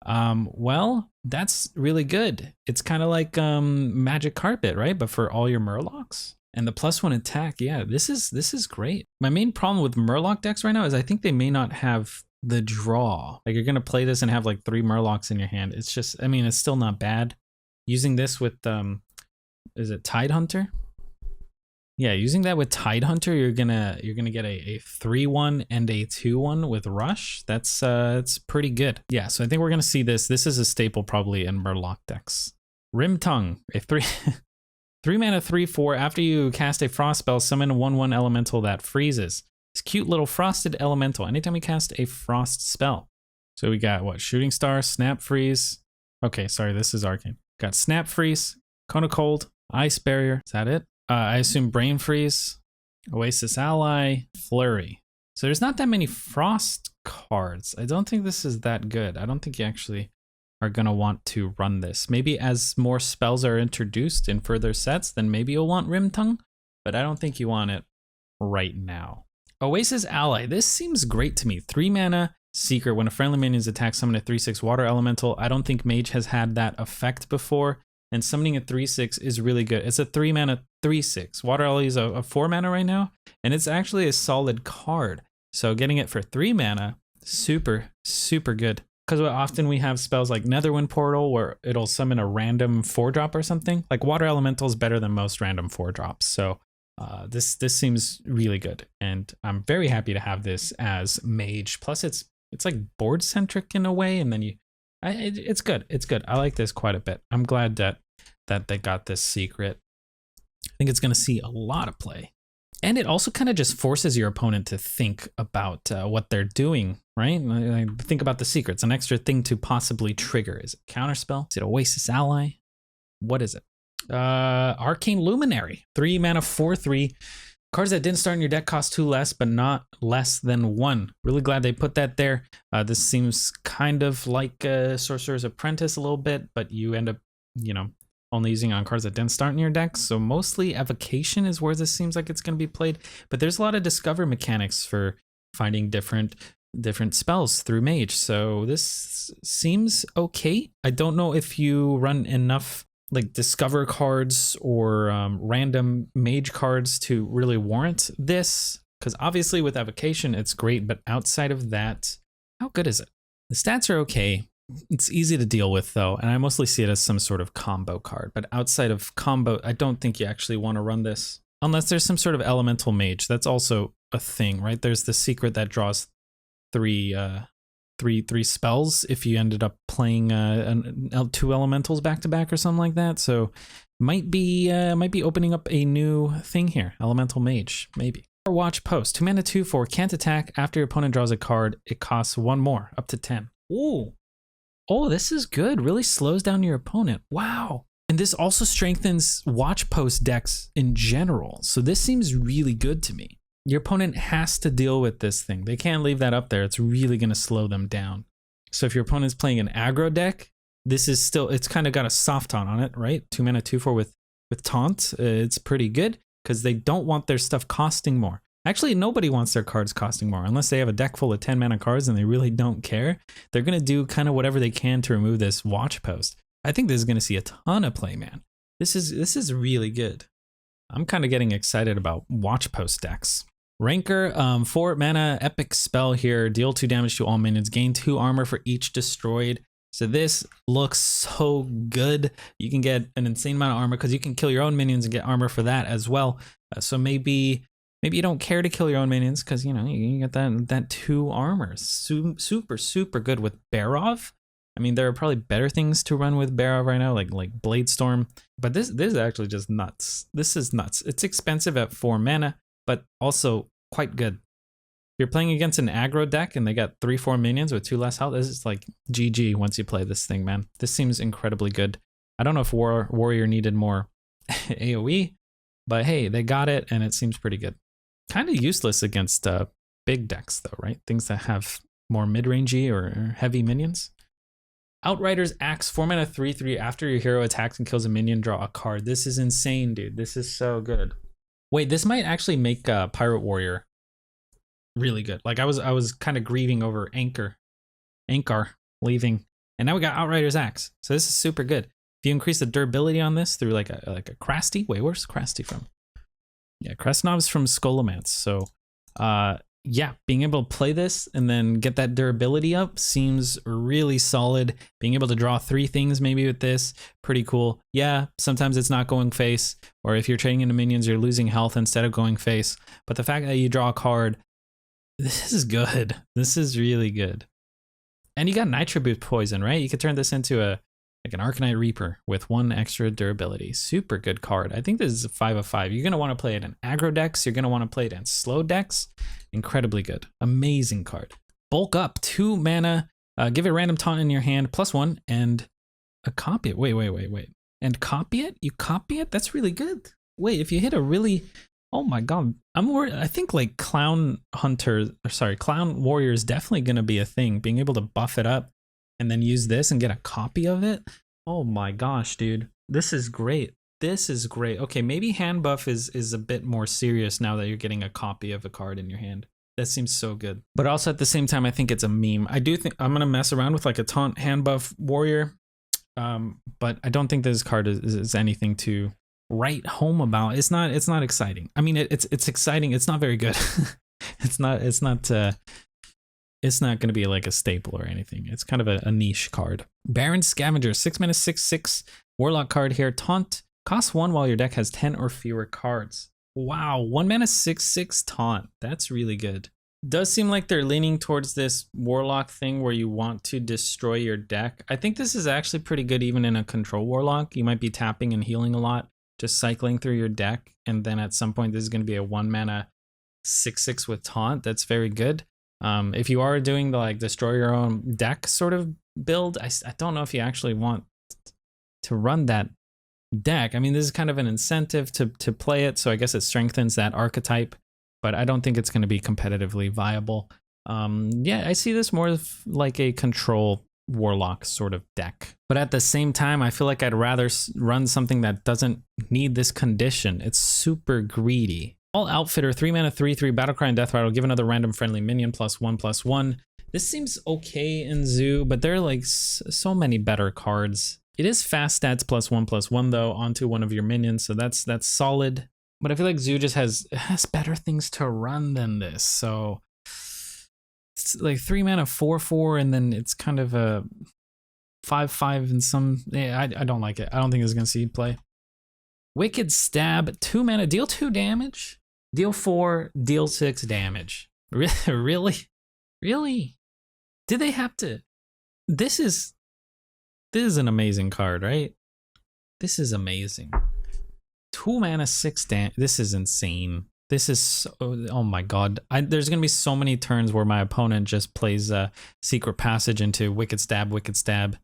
Well, that's really good. It's kind of like Magic Carpet, right? But for all your Murlocs. And the +1 attack, yeah, this is great. My main problem with Murloc decks right now is I think they may not have the draw. Like you're gonna play this and have like 3 Murlocs in your hand. It's just, I mean, it's still not bad. Using this with is it Tidehunter? Yeah, using that with Tidehunter, you're gonna get a 3/1 and a 2/1 with Rush. That's it's pretty good. Yeah, so I think we're gonna see this. This is a staple probably in Murloc decks. Rim Tongue, a 3 mana 3/4. After you cast a frost spell, summon a 1/1 elemental that freezes. This cute little frosted elemental. Anytime you cast a frost spell. So we got what? Shooting Star, Snap Freeze. Okay, sorry, this is Arcane. Got Snap Freeze, Cone of Cold, Ice Barrier. Is that it? I assume Brain Freeze, Oasis Ally, Flurry. So there's not that many Frost cards. I don't think this is that good. I don't think you actually are going to want to run this. Maybe as more spells are introduced in further sets, then maybe you'll want Rim Tongue, but I don't think you want it right now. Oasis Ally. This seems great to me. 3 mana Secret. When a friendly minion is attacked, summon a 3/6 Water Elemental. I don't think Mage has had that effect before. And summoning a 3/6 is really good. It's a 3 mana 3/6. Water Ally is a 4 mana right now, and it's actually a solid card. So getting it for 3 mana, super, super good. Because often we have spells like Netherwind Portal where it'll summon a random 4-drop or something. Like Water Elemental is better than most random 4-drops. So this seems really good, and I'm very happy to have this as Mage. Plus it's like board centric in a way, and then it's good. It's good. I like this quite a bit. I'm glad that they got this secret. I think it's going to see a lot of play. And it also kind of just forces your opponent to think about what they're doing, right? Think about the secrets. An extra thing to possibly trigger. Is it Counterspell? Is it Oasis Ally? What is it? Arcane Luminary. 3 mana, 4/3. Cards that didn't start in your deck cost 2 less, but not less than 1. Really glad they put that there. This seems kind of like Sorcerer's Apprentice a little bit, but you end up, you know, only using it on cards that didn't start in your deck. So mostly Evocation is where this seems like it's going to be played. But there's a lot of discover mechanics for finding different spells through Mage. So this seems okay. I don't know if you run enough like discover cards or random Mage cards to really warrant this, because obviously with Evocation it's great, but outside of that, how good is it? The stats are okay. It's easy to deal with though, and I mostly see it as some sort of combo card, but outside of combo, I don't think you actually want to run this unless there's some sort of elemental mage. That's also a thing, right? There's the secret that draws three spells if you ended up playing 2 elementals back to back or something like that. So might be opening up a new thing here. Elemental mage, maybe. Or watch post. 2 mana, 2/4, can't attack. After your opponent draws a card, it costs 1 more, up to 10. Ooh. Oh, this is good. Really slows down your opponent. Wow. And this also strengthens watch post decks in general. So this seems really good to me. Your opponent has to deal with this thing. They can't leave that up there. It's really going to slow them down. So if your opponent's playing an aggro deck, this is still, it's kind of got a soft taunt on it, right? 2 mana, 2/4 with taunt. It's pretty good because they don't want their stuff costing more. Actually, nobody wants their cards costing more unless they have a deck full of 10 mana cards and they really don't care. They're going to do kind of whatever they can to remove this watch post. I think this is going to see a ton of play, man. This is really good. I'm kind of getting excited about watch post decks. Ranker, 4 mana epic spell here. Deal 2 damage to all minions. Gain 2 armor for each destroyed. So this looks so good. You can get an insane amount of armor because you can kill your own minions and get armor for that as well. So maybe you don't care to kill your own minions because, you know, you get that 2 armor. Super good with Barrov. I mean, there are probably better things to run with Barrov right now, like Bladestorm. But this is actually just nuts. This is nuts. It's expensive at 4 mana, but also quite good. If you're playing against an aggro deck and they got 3-4 minions with 2 less health, this is like GG once you play this thing, man. This seems incredibly good. I don't know if Warrior needed more AoE, but hey, they got it and it seems pretty good. Kind of useless against big decks though, right? Things that have more mid-rangey or heavy minions. Outrider's Axe, 4 mana, 3/3. After your hero attacks and kills a minion, draw a card. This is insane, dude. This is so good. Wait, this might actually make Pirate Warrior really good. Like I was kind of grieving over Ankar leaving, and now we got Outrider's Axe. So this is super good. If you increase the durability on this through like a Krasty. Wait, where's Krasty from? Yeah, Kresnov's from Scholomance. So yeah, being able to play this and then get that durability up seems really solid. Being able to draw 3 things maybe with this, pretty cool. Yeah, sometimes it's not going face, or if you're trading into minions, you're losing health instead of going face. But the fact that you draw a card, this is good. This is really good. And you got Nitribute Poison, right? You could turn this into like an Arcanite Reaper with 1 extra durability. Super good card. I think this is a 5 of 5. You're going to want to play it in aggro decks. You're going to want to play it in slow decks. Incredibly good. Amazing card. Bulk Up, 2 mana. Give it a random taunt in your hand, +1, and a copy it. Wait. And copy it? You copy it? That's really good. Wait, if you hit a really... Oh my god. I'm worried. I think like Clown Warrior is definitely going to be a thing. Being able to buff it up and then use this and get a copy of it. Oh my gosh, dude. This is great. This is great. Okay, maybe hand buff is a bit more serious now that you're getting a copy of a card in your hand. That seems so good. But also at the same time, I think it's a meme. I do think I'm going to mess around with like a taunt hand buff warrior. But I don't think this card is anything to write home about. It's not exciting. I mean, it's exciting. It's not very good. It's not going to be like a staple or anything. It's kind of a niche card. Barrens Scavenger, 6 mana, 6/6. Warlock card here. Taunt. Costs 1 while your deck has 10 or fewer cards. Wow, 1 mana, 6/6 taunt. That's really good. Does seem like they're leaning towards this Warlock thing where you want to destroy your deck. I think this is actually pretty good even in a control Warlock. You might be tapping and healing a lot, just cycling through your deck. And then at some point, this is going to be a 1 mana, 6/6 with taunt. That's very good. If you are doing the like destroy your own deck sort of build, I don't know if you actually want to run that deck. I mean, this is kind of an incentive to play it, so I guess it strengthens that archetype, but I don't think it's going to be competitively viable. Yeah, I see this more like a control Warlock sort of deck. But at the same time, I feel like I'd rather run something that doesn't need this condition. It's super greedy. All Outfitter, 3 mana, 3/3, Battlecry and Deathrattle, give another random friendly minion +1/+1. This seems okay in Zoo, but there are like so many better cards. It is fast stats +1/+1 though onto one of your minions, so that's solid. But I feel like Zoo just has better things to run than this. So it's like 3 mana, 4/4, and then it's kind of a 5/5 and some. Yeah, I don't like it. I don't think it's gonna see play. Wicked Stab, 2 mana, deal 2 damage, deal 4, deal 6 damage. Really? Really? Did they have to? This is an amazing card, right? This is amazing. 2 mana, 6 damage. This is insane. This is so, oh my god. There's gonna be so many turns where my opponent just plays Secret Passage into Wicked Stab,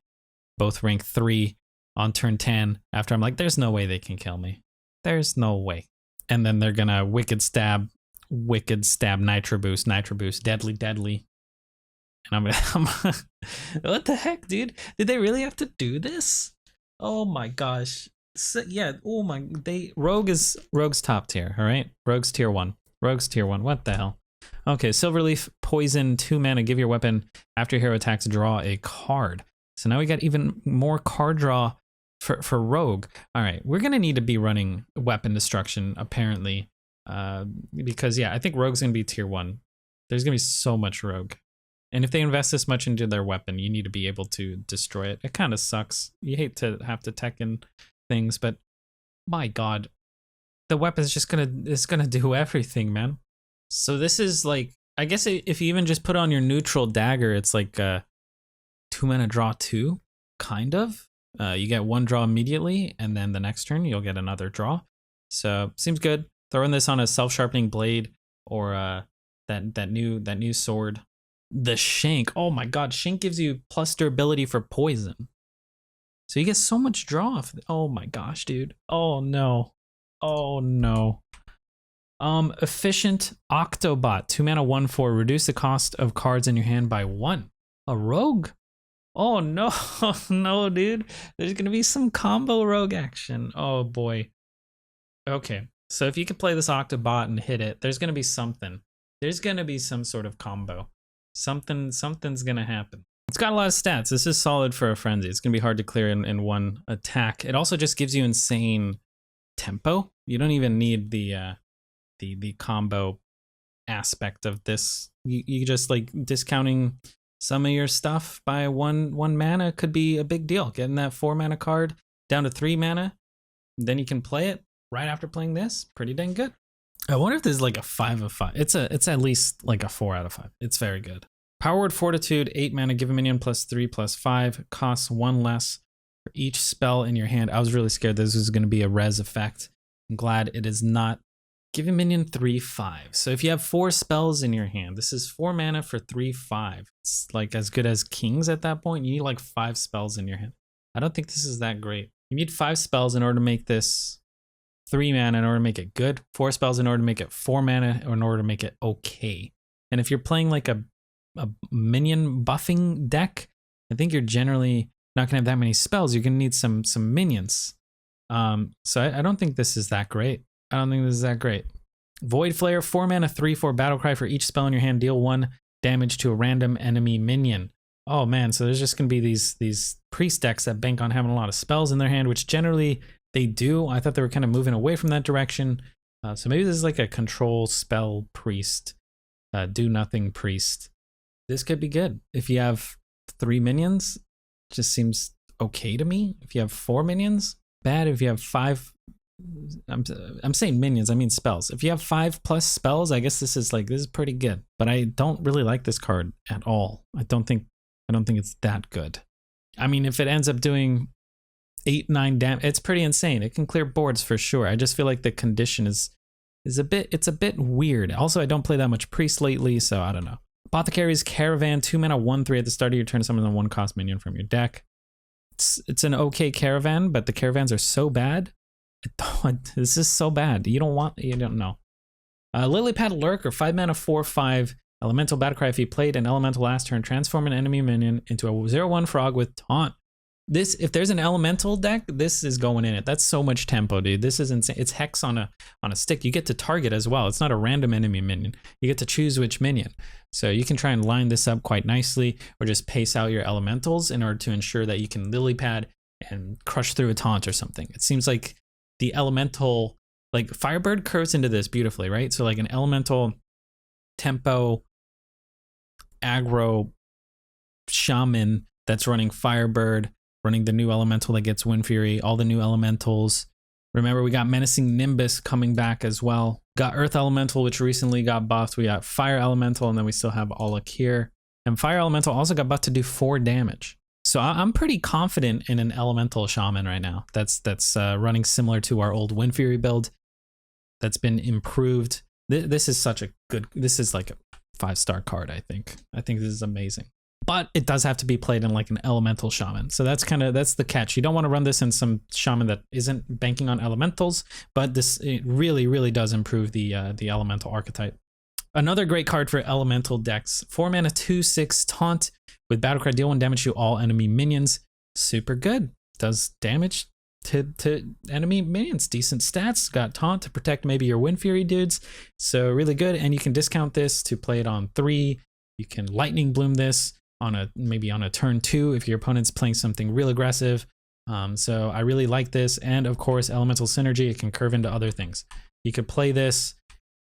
both rank 3 on turn 10. After I'm like, there's no way they can kill me. There's no way. And then they're gonna Wicked Stab, Nitro Boost, Deadly. And I'm what the heck, dude? Did they really have to do this? Oh my gosh. So, yeah, oh my, Rogue's top tier, all right? Rogue's tier 1. What the hell? Okay, Silverleaf, poison, 2 mana, give your weapon after your hero attacks, draw a card. So now we got even more card draw for Rogue. All right, we're gonna need to be running weapon destruction apparently, because yeah, I think Rogue's gonna be tier 1. There's gonna be so much Rogue. And if they invest this much into their weapon, you need to be able to destroy it. It kind of sucks. You hate to have to tech in things, but my god, the weapon's just gonna do everything, man. So this is like, I guess if you even just put on your neutral dagger, it's like 2 mana draw 2, kind of. You get 1 draw immediately, and then the next turn you'll get another draw. So seems good. Throwing this on a self-sharpening blade or that new sword. The Shank. Oh my god, Shank gives you plus durability for poison. So you get so much draw off. Oh my gosh, dude. Oh no. Oh no. Efficient Octobot, 2 mana, 1/4, reduce the cost of cards in your hand by 1. A rogue? Oh no. No, dude. There's gonna be some combo rogue action. Oh boy. Okay. So if you can play this Octobot and hit it, there's gonna be something. There's gonna be some sort of combo. Something's gonna happen. It's got a lot of stats. This is solid for a frenzy. It's gonna be hard to clear in one attack. It also just gives you insane tempo. You don't even need the combo aspect of this. You just like discounting some of your stuff by one mana could be a big deal. Getting that 4 mana card down to 3 mana, then you can play it right after playing this. Pretty dang good. I wonder if this is like a 5 of 5. It's at least like a 4 out of 5. It's very good. Power Word Fortitude, 8 mana, give a minion +3/+5, costs 1 less for each spell in your hand. I was really scared this was going to be a res effect. I'm glad it is not. Give a minion 3/5. So if you have 4 spells in your hand, this is 4 mana for 3/5. It's like as good as Kings at that point. You need like 5 spells in your hand. I don't think this is that great. You need 5 spells in order to make this 3 mana in order to make it good, 4 spells in order to make it 4 mana, or in order to make it okay. And if you're playing like a minion buffing deck, I think you're generally not gonna have that many spells. You're gonna need some minions. So I don't think this is that great. Void Flare, 4 mana, 3/4 Battlecry for each spell in your hand, deal 1 damage to a random enemy minion. Oh man, so there's just gonna be these priest decks that bank on having a lot of spells in their hand, which generally they do. I thought they were kind of moving away from that direction. So maybe this is like a control spell priest, do nothing priest. This could be good. If you have 3 minions, just seems okay to me. If you have 4 minions, bad. If you have 5, I'm saying minions, I mean spells. If you have 5+ spells, I guess this is pretty good. But I don't really like this card at all. I don't think it's that good. I mean, if it ends up doing 8-9 damage, it's pretty insane. It can clear boards for sure. I just feel like the condition is a bit weird. Also, I don't play that much priest lately, so I don't know. Apothecary's Caravan, 2 mana, 1/3 at the start of your turn, summon a 1-cost minion from your deck. It's an okay caravan, but the caravans are so bad. This is so bad. You don't know. Lilypad Lurker, 5 mana, 4/5 elemental battlecry. If you played an elemental last turn, transform an enemy minion into a 0/1 frog with taunt. This, if there's an elemental deck, this is going in it. That's so much tempo, dude. This is insane. It's hex on a stick. You get to target as well. It's not a random enemy minion. You get to choose which minion. So you can try and line this up quite nicely, or just pace out your elementals in order to ensure that you can Lilypad and crush through a taunt or something. It seems like the elemental, like Firebird curves into this beautifully, right? So like an elemental tempo aggro shaman that's running Firebird, running the new elemental that gets Wind Fury, all the new elementals. Remember, we got Menacing Nimbus coming back as well. Got Earth Elemental, which recently got buffed. We got Fire Elemental, and then we still have Warlock here. And Fire Elemental also got buffed to do 4 damage. So I'm pretty confident in an Elemental Shaman right now. That's running similar to our old Wind Fury build. That's been improved. This is such a good, this is like a 5-star card, I think. I think this is amazing. But it does have to be played in like an elemental shaman. So that's the catch. You don't want to run this in some shaman that isn't banking on elementals, but this, it really, really does improve the elemental archetype. Another great card for elemental decks, 4 mana, 2/6 taunt with battlecry, deal 1 damage to all enemy minions. Super good. Does damage to enemy minions. Decent stats. Got taunt to protect maybe your Wind Fury dudes. So really good. And you can discount this to play it on 3. You can lightning bloom this on maybe on a turn 2 if your opponent's playing something real aggressive. So I really like this. And of course, elemental synergy, it can curve into other things. You could play this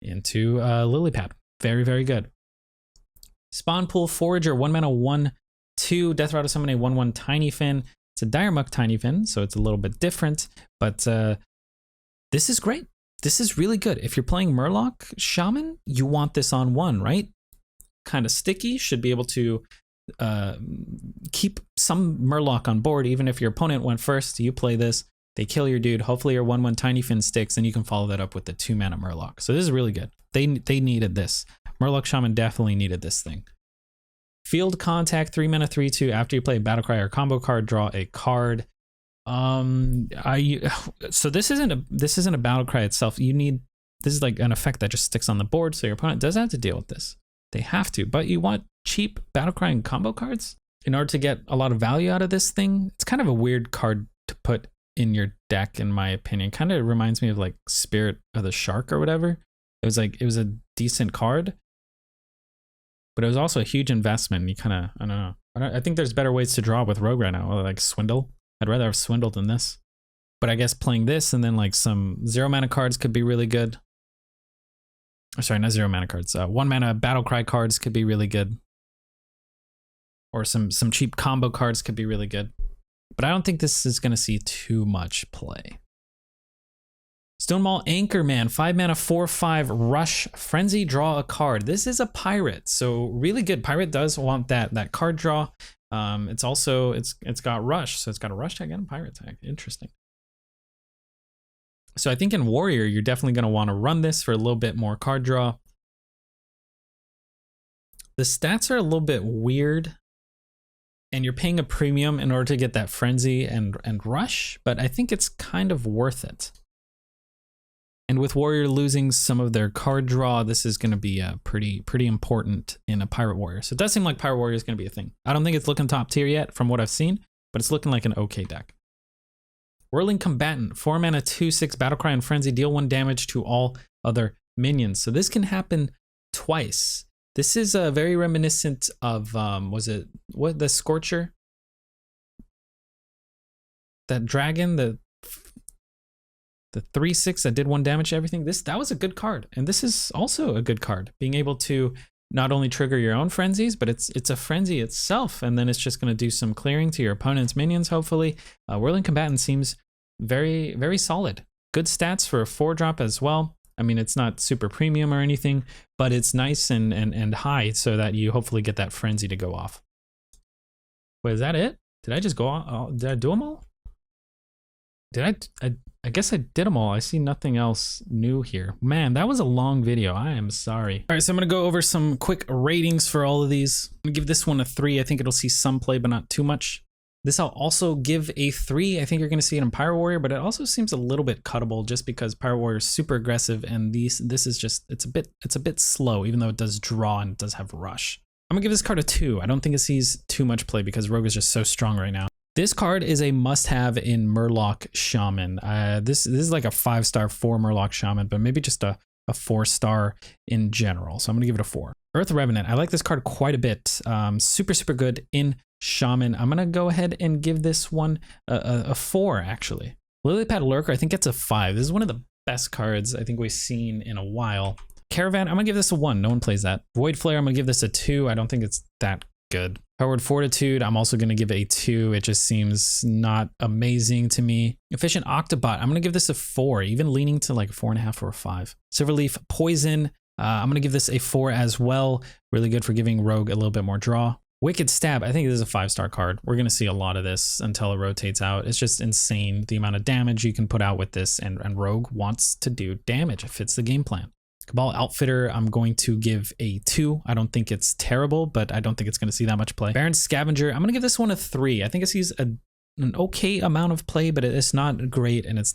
into Lilypad. Very, very good. Spawn Pool Forager, 1 mana, 1/2 deathrattle, summon a 1/1 Tiny Fin. It's a Diremuck Tiny Fin, so it's a little bit different, but this is great. This is really good. If you're playing Murloc Shaman, you want this on 1, right? Kind of sticky, should be able to keep some Murloc on board. Even if your opponent went first, you play this, they kill your dude, hopefully your 1/1 Tiny Fin sticks, and you can follow that up with the 2 mana Murloc. So this is really good. They needed this. Murloc Shaman definitely needed this thing. Field Contact, 3 mana, 3/2. After you play a battlecry or combo card, draw a card. So this isn't a battlecry itself. This is like an effect that just sticks on the board, so your opponent doesn't have to deal with this. They have to, but you want cheap battlecry and combo cards in order to get a lot of value out of this thing. It's kind of a weird card to put in your deck, in my opinion. Kind of reminds me of like Spirit of the Shark or whatever. It was a decent card, but it was also a huge investment. You kind of, I don't know. I think there's better ways to draw with Rogue right now, like Swindle. I'd rather have Swindle than this. But I guess playing this and then like some 0 mana cards could be really good. Or sorry, not 0 mana cards. 1 mana battlecry cards could be really good. Or some cheap combo cards could be really good. But I don't think this is going to see too much play. Stonemaul Anchorman, 5 mana, 4/5 rush frenzy, draw a card. This is a pirate, so really good. Pirate does want that card draw. It's also it's got rush, so it's got a rush tag and a pirate tag. Interesting. So I think in Warrior, you're definitely going to want to run this for a little bit more card draw. The stats are a little bit weird, and you're paying a premium in order to get that frenzy and rush, but I think it's kind of worth it. And with Warrior losing some of their card draw, this is going to be pretty important in a Pirate Warrior. So it does seem like Pirate Warrior is going to be a thing. I don't think it's looking top tier yet from what I've seen, but it's looking like an okay deck. Whirling Combatant, 4 mana, 2/6 battlecry and frenzy, deal 1 damage to all other minions. So this can happen twice. This is very reminiscent of the Scorcher? That dragon, the 3/6 that did 1 damage to everything. That was a good card, and this is also a good card. Being able to not only trigger your own frenzies, but it's a frenzy itself, and then it's just going to do some clearing to your opponent's minions, hopefully. Whirling Combatant seems very, very solid. Good stats for a 4-drop as well. I mean, it's not super premium or anything, but it's nice and high so that you hopefully get that frenzy to go off. Wait, is that it? Did I just go on? Did I do them all? I guess I did them all. I see nothing else new here. Man, that was a long video. I am sorry. All right, so I'm going to go over some quick ratings for all of these. I'm going to give this one a 3. I think it'll see some play, but not too much. This I'll also give a 3. I think you're going to see it in Pyro Warrior, but it also seems a little bit cuttable just because Pyro Warrior is super aggressive, and this is just it's a bit slow, even though it does draw and it does have rush. I'm gonna give this card a 2. I don't think it sees too much play because Rogue is just so strong right now. This card is a must-have in Murloc Shaman. This is like a 5-star for Murloc Shaman, but maybe just a 4-star in general. So I'm gonna give it a 4. Earth Revenant. I like this card quite a bit. Super good in Shaman. I'm gonna go ahead and give this one a 4 actually. Lilypad Lurker I think gets a 5. This is one of the best cards I think we've seen in a while. Caravan, I'm gonna give this a 1. No one plays that. Void Flare, I'm gonna give this a 2. I don't think it's that good. Powered Fortitude, I'm also gonna give it a 2. It just seems not amazing to me. Efficient Octobot, I'm gonna give this a 4, even leaning to like a 4.5 or a 5. Silverleaf Poison, I'm gonna give this a 4 as well. Really good for giving Rogue a little bit more draw. Wicked Stab, I think this is a 5-star card. We're gonna see a lot of this until it rotates out. It's just insane the amount of damage you can put out with this, and Rogue wants to do damage. It fits the game plan. Cabal Outfitter, I'm going to give a 2. I don't think it's terrible, but I don't think it's going to see that much play. Barrens Scavenger, I'm going to give this one a 3. I think it sees an okay amount of play, but it's not great, and it's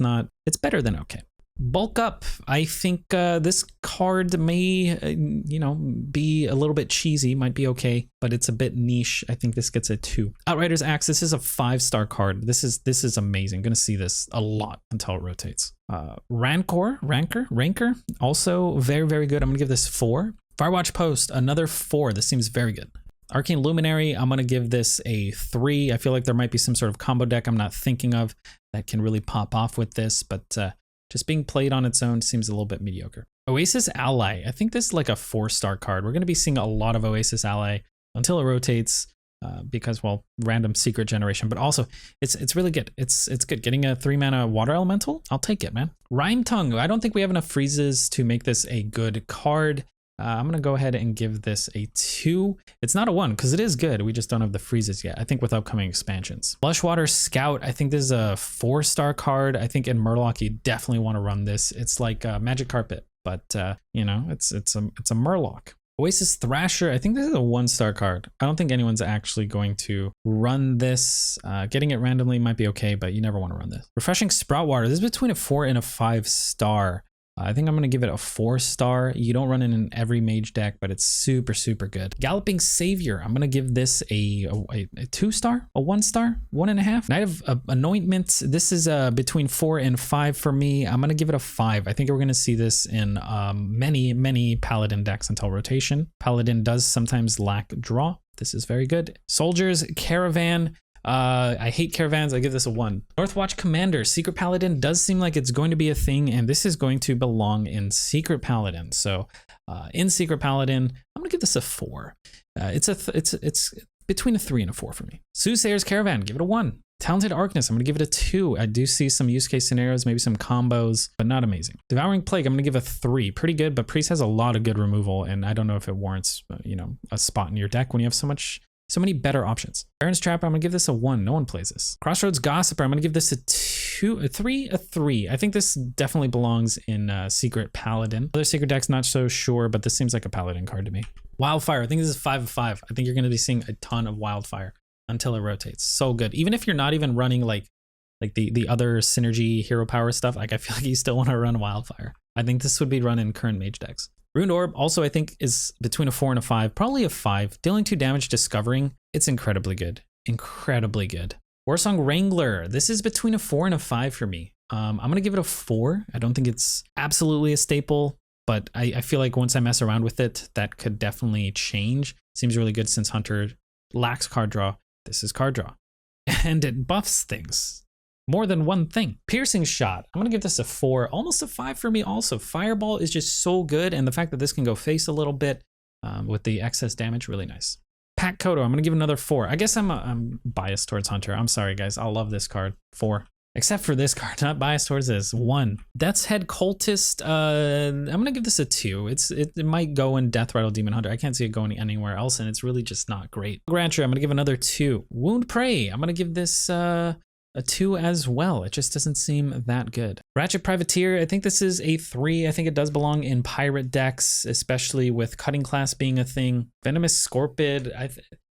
better than okay. Bulk Up, I think this card may, be a little bit cheesy, might be okay, but it's a bit niche. I think this gets a 2. Outrider's Axe, this is a 5-star card. This is amazing. Gonna see this a lot until it rotates. Rancor, also very good. I'm gonna give this 4. Firewatch Post, another 4. This seems very good. Arcane Luminary, I'm gonna give this a 3. I feel like there might be some sort of combo deck I'm not thinking of that can really pop off with this, but just being played on its own seems a little bit mediocre. Oasis Ally. I think this is like a 4-star card. We're going to be seeing a lot of Oasis Ally until it rotates because, well, random secret generation. But also, it's really good. It's good. Getting a 3-mana Water Elemental, I'll take it, man. Rhyme Tongue. I don't think we have enough freezes to make this a good card. I'm going to go ahead and give this a 2. It's not a 1 because it is good. We just don't have the freezes yet, I think, with upcoming expansions. Blushwater Scout, I think this is a 4-star card. I think in Murloc, you definitely want to run this. It's like Magic Carpet, but, it's a Murloc. Oasis Thrasher, I think this is a 1-star card. I don't think anyone's actually going to run this. Getting it randomly might be okay, but you never want to run this. Refreshing Sproutwater, this is between a 4 and a 5-star. I think I'm going to give it a 4-star. You don't run it in every mage deck, but it's super good. Galloping Savior, I'm going to give this a 2-star, a 1-star, 1.5. Knight of Anointment, this is between 4 and 5 for me. I'm going to give it a 5. I think we're going to see this in many Paladin decks until rotation. Paladin does sometimes lack draw. This is very good. Soldiers Caravan, I hate caravans. I give this a 1. Northwatch Commander, Secret Paladin does seem like it's going to be a thing, and this is going to belong in Secret Paladin. So in Secret Paladin, I'm gonna give this a 4. It's between a 3 and a 4 for me. Soothsayer's Caravan, give it a 1. Talented Arcanist, I'm gonna give it a 2. I do see some use case scenarios, maybe some combos, but not amazing. Devouring Plague, I'm gonna give a 3. Pretty good, but Priest has a lot of good removal, and I don't know if it warrants a spot in your deck when you have so many better options. Baron's Trap, I'm gonna give this a 1. No one plays this. Crossroads Gossiper, I'm gonna give this a 2, a 3. I think this definitely belongs in Secret Paladin. Other secret decks, not so sure, but this seems like a Paladin card to me. Wildfire, I think this is 5 of 5. I think you're gonna be seeing a ton of Wildfire until it rotates. So good. Even if you're not even running like the other synergy hero power stuff, like I feel like you still wanna run Wildfire. I think this would be run in current mage decks. Ruined Orb also I think is between a 4 and a 5, probably a 5. Dealing 2 damage, discovering, it's incredibly good. Incredibly good. Warsong Wrangler, this is between a 4 and a 5 for me. I'm gonna give it a 4. I don't think it's absolutely a staple, but I feel like once I mess around with it, that could definitely change. Seems really good since Hunter lacks card draw. This is card draw. And it buffs things. More than one thing. Piercing Shot, I'm gonna give this a 4, almost a 5 for me also. Fireball is just so good, and the fact that this can go face a little bit with the excess damage, really nice. Pack Kodo, I'm gonna give another 4. I guess I'm biased towards Hunter. I'm sorry guys, I love this card. 4. Except for this card, not biased towards this. 1. Death's Head Cultist, I'm gonna give this a 2. It might go in Deathrattle Demon Hunter. I can't see it going anywhere else, and it's really just not great. Grancher, I'm gonna give another 2. Wound Prey, I'm gonna give this a 2 as well. It just doesn't seem that good. Ratchet Privateer, I think this is a 3. I think it does belong in pirate decks, especially with Cutting Class being a thing. Venomous Scorpid,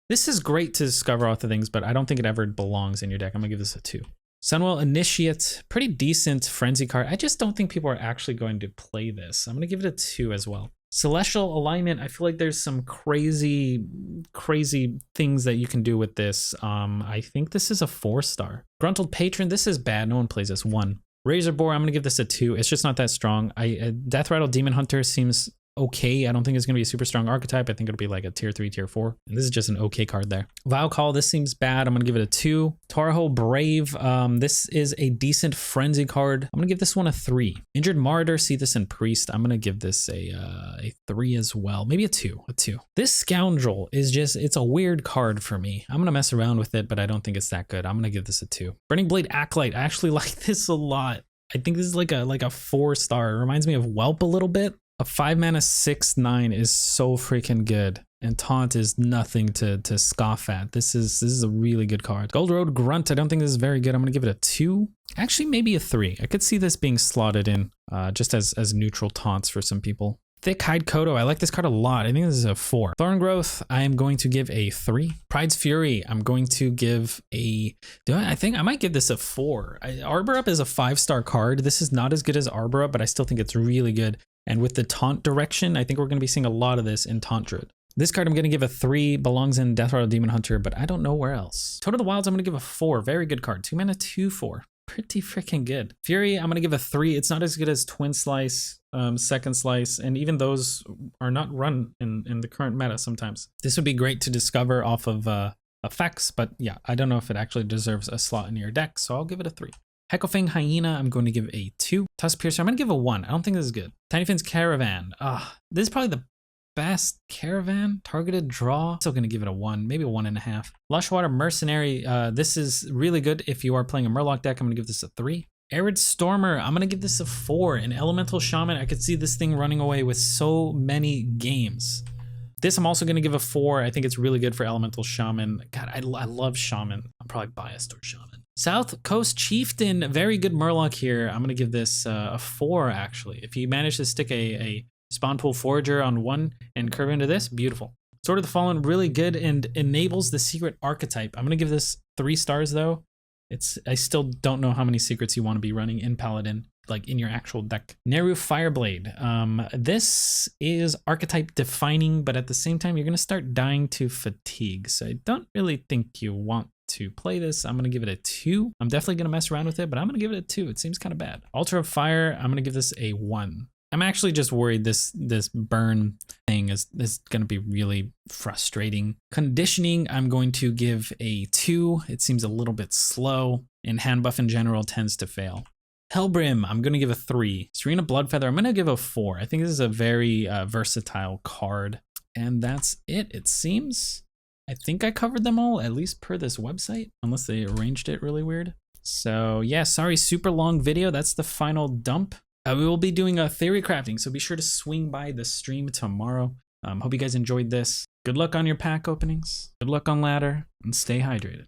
This is great to discover all the things, but I don't think it ever belongs in your deck. I'm gonna give this a 2. Sunwell Initiate, pretty decent frenzy card. I just don't think people are actually going to play this. I'm gonna give it a 2 as well. Celestial Alignment, I feel like there's some crazy things that you can do with this. I think this is a 4-star. Gruntled Patron, this is bad. No one plays this. 1. Razor Boar, I'm gonna give this a 2. It's just not that strong. Deathrattle Demon Hunter seems okay. I don't think it's gonna be a super strong archetype. I think it'll be like a tier 3, tier 4. And this is just an okay card there. Vile Call, this seems bad. I'm gonna give it a 2. Torho Brave, this is a decent frenzy card. I'm gonna give this one a 3. Injured Martyr, see this in Priest. I'm gonna give this a 3 as well. Maybe a 2. This Scoundrel is just, it's a weird card for me. I'm gonna mess around with it, but I don't think it's that good. I'm gonna give this a 2. Burning Blade Acolyte, I actually like this a lot. I think this is like a 4-star. It reminds me of Whelp a little bit. A 5-mana 6/9 is so freaking good, and Taunt is nothing to scoff at. This is a really good card. Gold Road Grunt, I don't think this is very good. I'm gonna give it a 2. Actually, maybe a 3. I could see this being slotted in just as neutral taunts for some people. Thick Hide Kodo, I like this card a lot. I think this is a 4. Thorn Growth, I am going to give a 3. Pride's Fury, I'm going to give a, I think I might give this a 4. Arbor Up is a 5-star card. This is not as good as Arbor Up, but I still think it's really good. And with the taunt direction, I think we're going to be seeing a lot of this in Taunt Druid. This card I'm going to give a 3, belongs in Deathrattle Demon Hunter, but I don't know where else. Toad of the Wilds, I'm going to give a 4. Very good card. 2 mana, 2/4. Pretty freaking good. Fury, I'm going to give a 3. It's not as good as Twin Slice, Second Slice, and even those are not run in the current meta sometimes. This would be great to discover off of effects, but yeah, I don't know if it actually deserves a slot in your deck, so I'll give it a 3. Hecklefang Hyena, I'm going to give a 2. Tusk Piercer, I'm going to give a 1. I don't think this is good. Tiny Finn's Caravan. This is probably the best Caravan. Targeted Draw, still going to give it a 1, maybe a 1.5. Lushwater Mercenary, this is really good if you are playing a Murloc deck. I'm going to give this a 3. Arid Stormer, I'm going to give this a 4. An Elemental Shaman, I could see this thing running away with so many games. This I'm also going to give a 4. I think it's really good for Elemental Shaman. God, I love Shaman. I'm probably biased towards Shaman. South Coast Chieftain, very good Murloc here. I'm going to give this a 4, actually. If you manage to stick a Spawn Pool Forager on 1 and curve into this, beautiful. Sword of the Fallen, really good and enables the secret archetype. I'm going to give this 3 stars, though. I still don't know how many secrets you want to be running in Paladin, like in your actual deck. Neru Fireblade. This is archetype defining, but at the same time, you're going to start dying to fatigue. So I don't really think you want to play this. I'm going to give it a 2. I'm definitely going to mess around with it, but I'm going to give it a 2. It seems kind of bad. Altar of Fire, I'm going to give this a 1. I'm actually just worried this burn thing is going to be really frustrating. Conditioning, I'm going to give a 2. It seems a little bit slow, and hand buff in general tends to fail. Hellbrim, I'm going to give a 3. Serena Bloodfeather, I'm going to give a 4. I think this is a very versatile card. And that's it, it seems. I think I covered them all, at least per this website, unless they arranged it really weird. So yeah, sorry, super long video. That's the final dump. We will be doing a theory crafting, so be sure to swing by the stream tomorrow. Hope you guys enjoyed this. Good luck on your pack openings. Good luck on ladder, and stay hydrated.